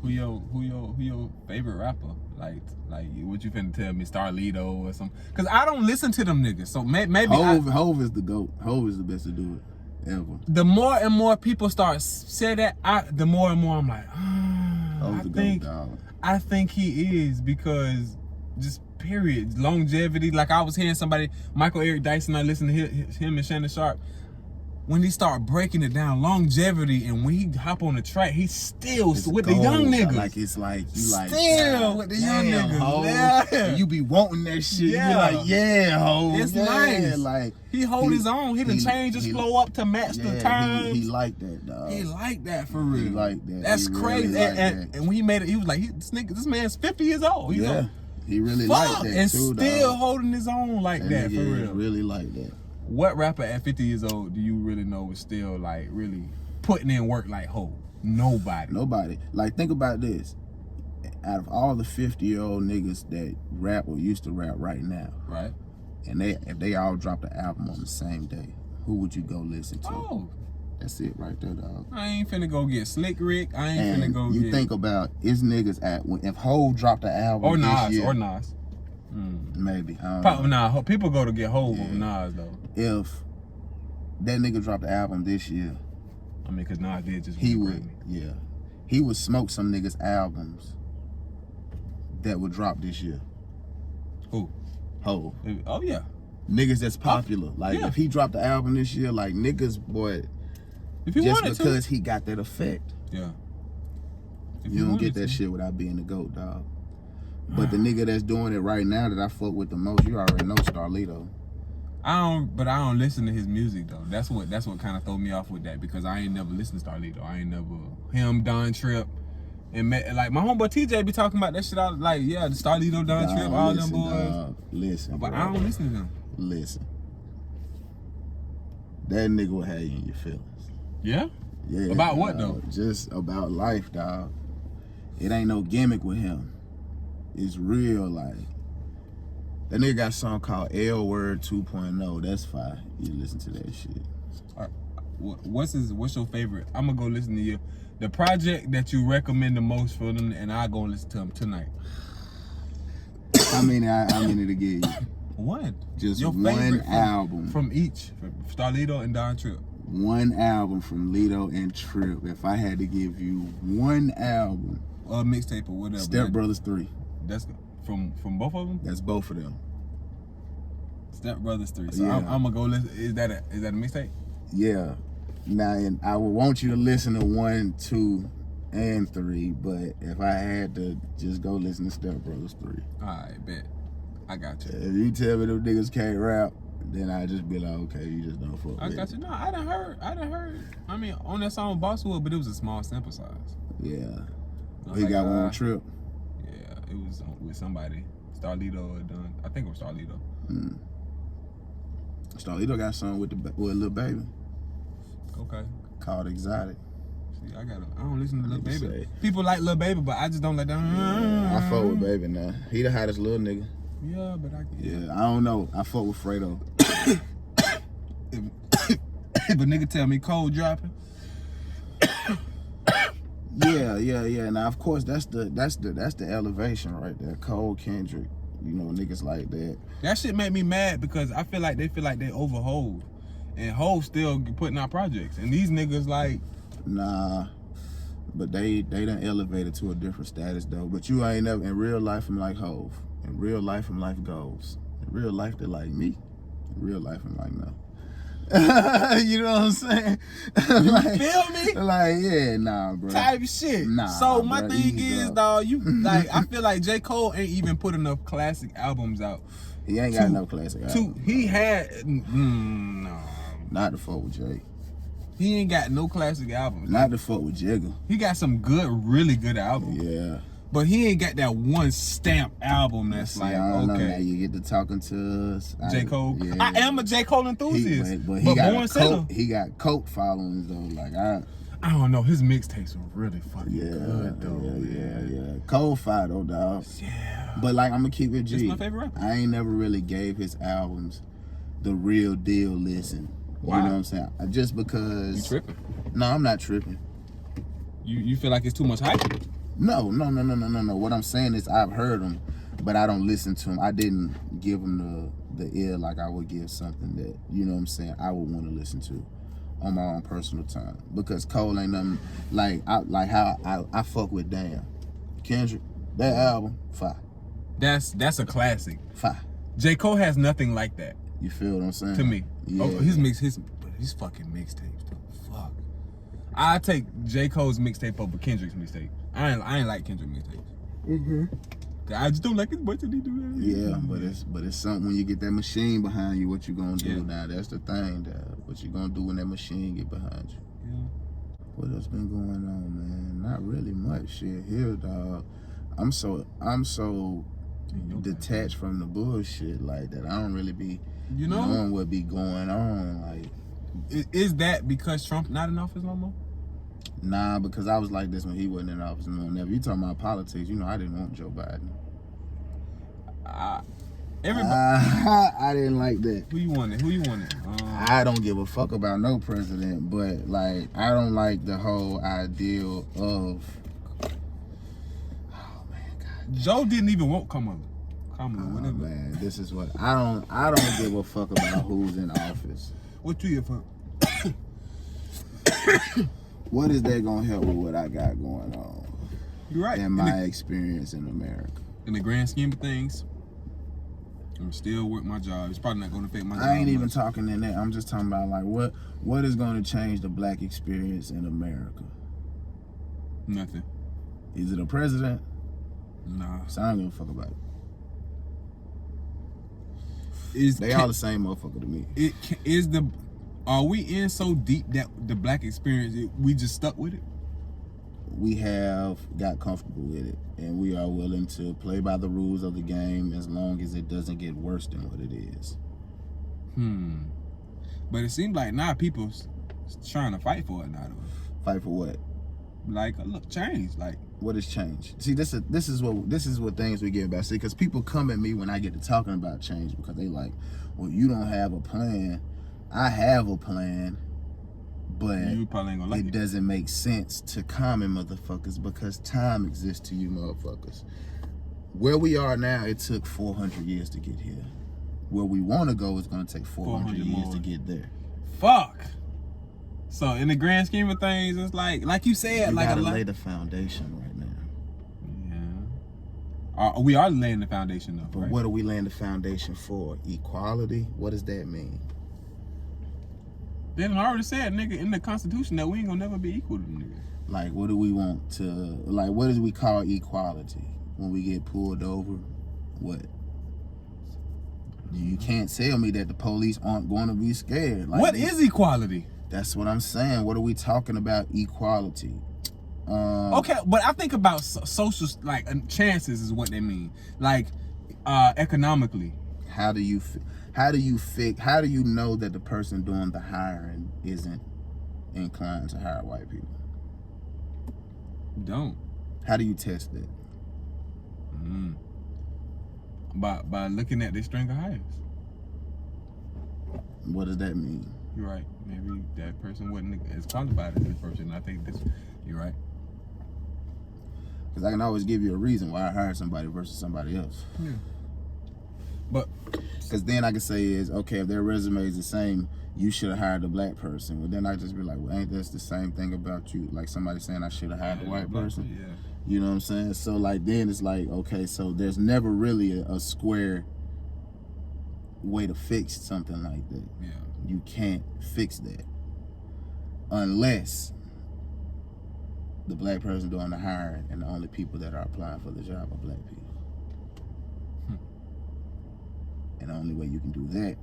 Who your favorite rapper? Like what you finna tell me, Starlito or something? Cause I don't listen to them niggas. So maybe
Hove is the GOAT. Hove is the best to do it. Ever.
The more and more people start say that, the more and more I'm like, I think he is, because just period longevity. Like I was hearing somebody, Michael Eric Dyson, I listened to him and Shannon Sharp. When they start breaking it down, longevity, and when he hop on the track, he's still with the young niggas.
Like it's like you like
still with the young niggas.
Ho.
Yeah.
You be wanting that shit.
Yeah.
You be like, yeah, ho.
It's nice. Like he hold his own. He done changed his flow up to match the times.
He like that, dog.
He like that for real.
He like that.
That's crazy.
Really
and when he made it, he was like, this man's 50 years old. He's
he really like that
and
too,
still
dog.
Holding his own like that for real.
Really like that.
What rapper at 50 years old do you really know is still like really putting in work like Hov? Nobody.
Like think about this. Out of all the 50-year-old niggas that rap or used to rap right now,
right?
And if they all dropped an album on the same day, who would you go listen to?
Oh,
that's it right there, dog.
I ain't finna go get Slick Rick. I ain't finna go.
You think about is niggas at if Hov dropped the album this year,
or Nas.
Maybe.
Nah, people go to get Hov over Nas though.
If that nigga dropped the album this year,
I mean, cause Nas did just
he would smoke some niggas' albums that would drop this year.
Who?
Hov.
Oh yeah.
Niggas that's popular. Like if he dropped the album this year, like niggas, boy,
if he
just
wanted
because
to.
he got that effect.
Yeah.
You don't get that shit without being the GOAT, dog. But the nigga that's doing it right now that I fuck with the most, you already know Starlito.
I don't listen to his music though. That's what kind of throw me off with that, because I ain't never listened to Starlito. I ain't never him, Don Trip, and like my homeboy TJ be talking about that shit. I like the Starlito, Don Trip, all them boys.
Listen,
but I don't listen to them.
Listen, that nigga will have you in your feelings.
Yeah.
Yeah.
About what though?
Just about life, dog. It ain't no gimmick with him. It's real, like. That nigga got a song called L Word 2.0. That's fire. You listen to that shit.
All right. What's your favorite? I'm gonna go listen to the project that you recommend the most for them, and I'll go listen to them tonight.
How many to give you?
One.
Just
Your
one album
from each, from Starlito and Don Trip.
One album from Lito and Trip. If I had to give you one album,
or mixtape or whatever.
Step Brothers 3.
That's from both of them.
That's both of them.
Step Brothers 3. So
yeah.
I'm gonna go listen. Is that a mixtape?
Yeah. Now, and I would want you to listen to 1, 2, and 3. But if I had to just go listen to Step Brothers 3.
All right, bet. I got you.
If you tell me them niggas can't rap, then I just be like, okay, you just don't fuck with
I got you. No, I done heard. I mean, on that song Bosswood, but it was a small sample size.
Yeah.
He
got one on Trip.
Yeah, it was with somebody. Starlito or Don. I think it was Starlito.
Starlito got a song with Lil Baby.
Okay.
Called Exotic.
See, I don't listen to Lil Baby. People like Lil Baby, but I just don't like them.
Yeah, I fuck with Baby now. He the hottest little nigga.
Yeah, but
I don't know. I fuck with Fredo.
if a nigga tell me Cole dropping.
Yeah. Now of course that's the elevation right there. Cole, Kendrick, you know, niggas like that.
That shit make me mad because I feel like they over Hov. And Hov still putting out projects. And these niggas like,
nah. But they done elevated to a different status though. But you ain't never in real life I'm like Hov. In real life I'm like goals. In real life they like me. In real life I'm like no. You know what I'm saying?
You
like,
feel me?
Like, yeah, nah, bro.
Type shit.
Nah.
So my
bro,
thing is, dog, you like I feel like J. Cole ain't even put enough classic albums out.
He ain't got no classic albums.
He had no.
Not to fuck with Jay.
He ain't got no classic albums.
Not to fuck with Jigga.
He got some good, really good albums.
Yeah.
But he ain't got that one stamp album that's
See,
like,
I don't
okay.
know, now you get to talking to us.
J. Cole.
Yeah.
I am a J. Cole enthusiast.
But he got
Born Sinner.
He got cult followings though. Like
I don't know. His mixtapes were really fucking good though.
Yeah. Cole fire though, dog.
Yeah.
But like I'm gonna keep it G.
It's my favorite rapper.
I ain't never really gave his albums the real deal listen.
Why?
You know what I'm saying? Just because.
You tripping?
No, I'm not tripping.
You feel like it's too much hype?
No. What I'm saying is I've heard them, but I don't listen to them. I didn't give them the ear like I would give something that, you know what I'm saying, I would want to listen to on my own personal time. Because Cole ain't nothing like how I fuck with Damn. Kendrick, that album, fire.
That's a classic.
Fire.
J. Cole has nothing like that.
You feel what I'm saying?
To me.
Yeah.
Oh, his fucking mixtapes though. Fuck. I take J. Cole's mixtape over Kendrick's mixtape. I ain't like Kendrick mixtapes. I just don't like his voice when he do that.
Yeah, but it's something when you get that machine behind you, what you gonna do now? That's the thing, dog. What you gonna do when that machine get behind you?
Yeah.
What else been going on, man? Not really much shit here, dog. I'm so detached from the bullshit like that. I don't really be knowing what be going on. Like,
is that because Trump not in office no more?
Nah, because I was like this when he wasn't in office. No, never. You talking about politics? You know, I didn't want Joe Biden.
Everybody.
I didn't like that.
Who you wanted?
I don't give a fuck about no president, but like I don't like the whole ideal of. Oh man, God.
Joe didn't even want Kamala.
Whatever. Man, this is what I don't give a fuck about who's in office.
What you here for?
What is that gonna help with what I got going on?
You're right.
And my experience in America.
In the grand scheme of things, I'm still work my job. It's probably not gonna affect my job.
I ain't even talking in that. I'm just talking about like what is gonna change the black experience in America?
Nothing.
Is it a president?
Nah.
So I don't give a fuck about it. They all the same motherfucker to me.
Are we in so deep that the black experience, we just stuck with it?
We have got comfortable with it, and we are willing to play by the rules of the game as long as it doesn't get worse than what it is.
But it seems like now people's trying to fight for it now.
Fight for what?
Like, look, change. Like,
what has changed? See, this is what things we get about. See, because people come at me when I get to talking about change because they like, well, you don't have a plan. I have a plan, but
you probably ain't gonna like it.
It doesn't make sense to common motherfuckers because time exists to you motherfuckers. Where we are now, it took 400 years to get here. where we want to go is going to take 400 years
more
to get there.
Fuck. So in the grand scheme of things, it's like you said,
you
like
gotta lay the foundation right now.
Yeah. We are laying the foundation up.
But
right?
what are we laying the foundation for? Equality? What does that mean?
They done already said, nigga, in the Constitution that we ain't gonna never be equal to them niggas.
Like, what do we want to, like, what do we call equality? When we get pulled over, what? You can't tell me that the police aren't going to be scared. Like,
what is equality?
That's what I'm saying. What are we talking about? Equality.
Okay, but I think about social, like, chances is what they mean. Like, economically.
How do you know that the person doing the hiring isn't inclined to hire white people?
Don't.
How do you test that?
By looking at their string of hires.
What does that mean?
You're right. Maybe that person wasn't as qualified as this person. I think this. You're right.
Because I can always give you a reason why I hired somebody versus somebody else.
Yeah. But
because then I can say is, okay, if their resume is the same, you should have hired a black person. Well, then I just be like, well, ain't this the same thing about you? Like somebody saying I should have hired a white person.
Yeah.
You know what I'm saying? So like then it's like, okay, so there's never really a square way to fix something like that.
Yeah.
You can't fix that unless the black person doing the hiring and the only people that are applying for the job are black people. And the only way you can do that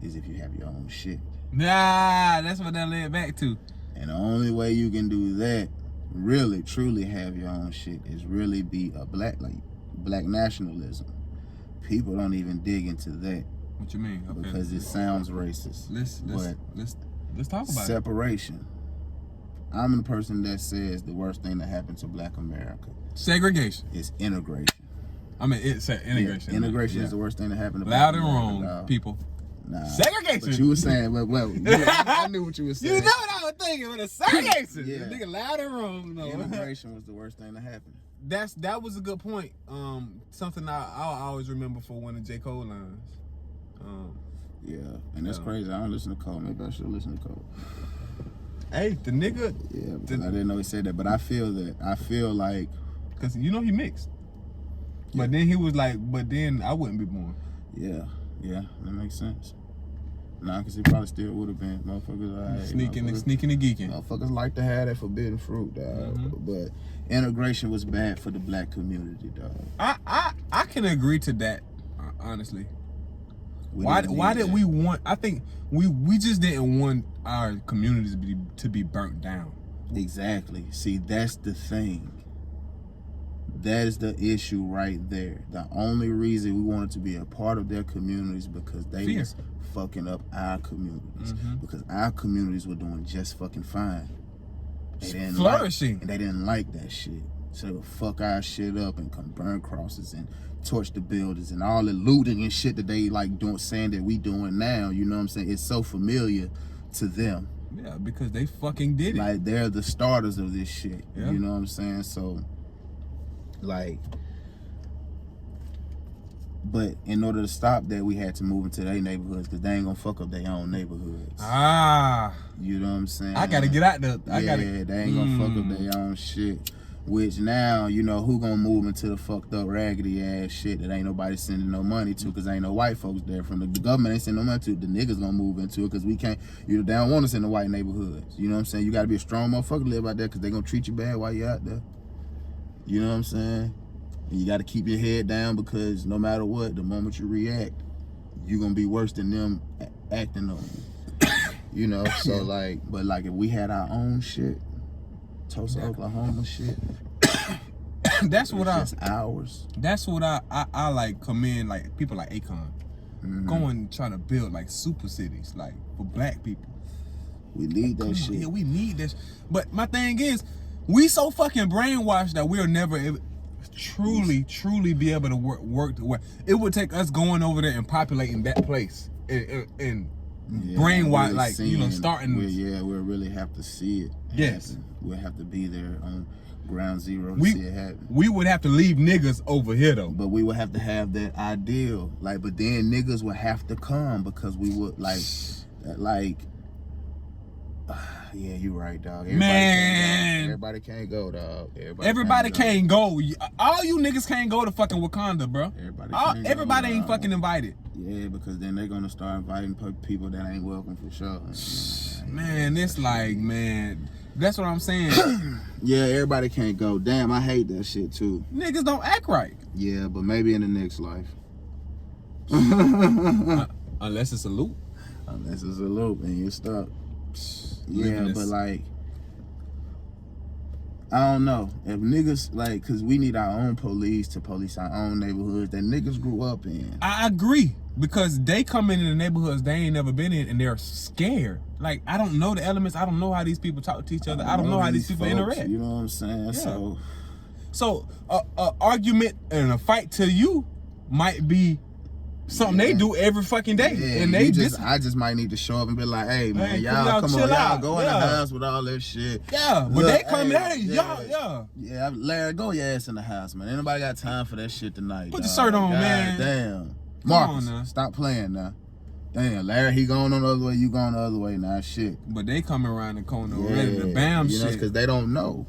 is if you have your own shit.
Nah, that's what that led back to.
And the only way you can do that, really, truly have your own shit, is really be a black nationalism. People don't even dig into that.
What you mean? Okay.
Because it sounds racist.
Let's talk about
separation. I'm the person that says the worst thing that happened to black America.
Segregation.
Is integration.
I mean, it's integration.
Yeah, integration is the worst thing that happened to
Loud
black
and
America,
wrong, people.
Nah.
Segregation.
But you were saying, well I knew what you were saying.
You know what I was thinking, but it's segregation.
Yeah.
Nigga, loud and wrong. No.
Integration was the worst thing that happened.
That was a good point. Something I always remember for one of J. Cole lines.
Yeah, and that's crazy. I don't listen to Cole. Maybe I should listen to Cole.
Hey, the nigga.
Yeah, because I didn't know he said that, but I feel like,
because you know he mixed. Yeah. But then he was like, but then I wouldn't be born.
Yeah, that makes sense. Nah, because he probably still would have been. Motherfuckers,
sneaking and geeking.
Motherfuckers like to have that forbidden fruit, dog. But integration was bad for the black community, dog.
I can agree to that, honestly. Why did we want? I think we just didn't want our communities to be burnt down.
Exactly. See, that's the thing. That is the issue right there. The only reason we wanted to be a part of their communities because they was fucking up our communities. Because our communities were doing just fucking fine. They didn't
flourishing.
And they didn't like that shit. So they would fuck our shit up and come burn crosses and torch the buildings and all the looting and shit that they like doing, saying that we doing now. You know what I'm saying? It's so familiar to them.
Yeah, because they fucking did it.
Like they're the starters of this shit.
Yeah.
You know what I'm saying? So like, but in order to stop that, we had to move into their neighborhoods because they ain't gonna fuck up their own neighborhoods. You know what I'm saying?
I gotta get out there.
They ain't gonna fuck up their own shit. Which now, you know, who gonna move into the fucked up raggedy ass shit that ain't nobody sending no money to because ain't no white folks there from the government ain't sending no money to. The niggas gonna move into it because we can't, they don't want us in the white neighborhoods. You know what I'm saying? You gotta be a strong motherfucker to live out there because they gonna treat you bad while you out there. You know what I'm saying? And you gotta keep your head down because no matter what, the moment you react, you gonna be worse than them acting on you. You know, so like, but like if we had our own shit, Tulsa, Oklahoma shit.
That's what
just ours.
That's what I like commend like people like Akon going trying to build like super cities like for black people.
We need that shit.
Yeah, we need this. But my thing is, we so fucking brainwashed that we'll never truly be able to work to work. It would take us going over there and populating that place and brainwash
really
like
seeing,
starting.
We'll really have to see it.
Yes.
We'll have to be there ground zero to see it happen.
We would have to leave niggas over here though.
But we would have to have that ideal, like. But then niggas would have to come because we would like. Yeah, you right, dog. Everybody can't go, dog. Everybody
can't go. All you niggas can't go to fucking Wakanda, bro. Everybody ain't fucking invited.
Yeah, because then they're gonna start inviting people that ain't welcome for sure.
Man, it's like, man, that's what I'm saying.
Yeah, everybody can't go. Damn, I hate that shit too.
Niggas don't act right.
Yeah, but maybe in the next life.
Unless it's a loop.
Unless it's a loop and you're stuck. Yeah, but like, I don't know if niggas like, cause we need our own police to police our own neighborhoods that niggas grew up in.
I agree, because they come in the neighborhoods they ain't never been in and they're scared. Like, I don't know the elements. I don't know how these people talk to each other. I don't know how these people interact.
You know what I'm saying?
Yeah. So a argument and a fight to you might be something they do every fucking day.
Yeah,
and
I just might need to show up and be like, hey man, y'all come on, y'all go in the house with all that shit.
Yeah, but they come in, y'all.
Yeah, Larry, go your ass in the house, man. Ain't nobody got time for that shit tonight.
Put the shirt on, man.
Damn. Marcus, stop playing now. Damn, Larry, he going on the other way, you going the other way now. Shit.
But they coming around the corner ready to bam shit.
Because they don't know.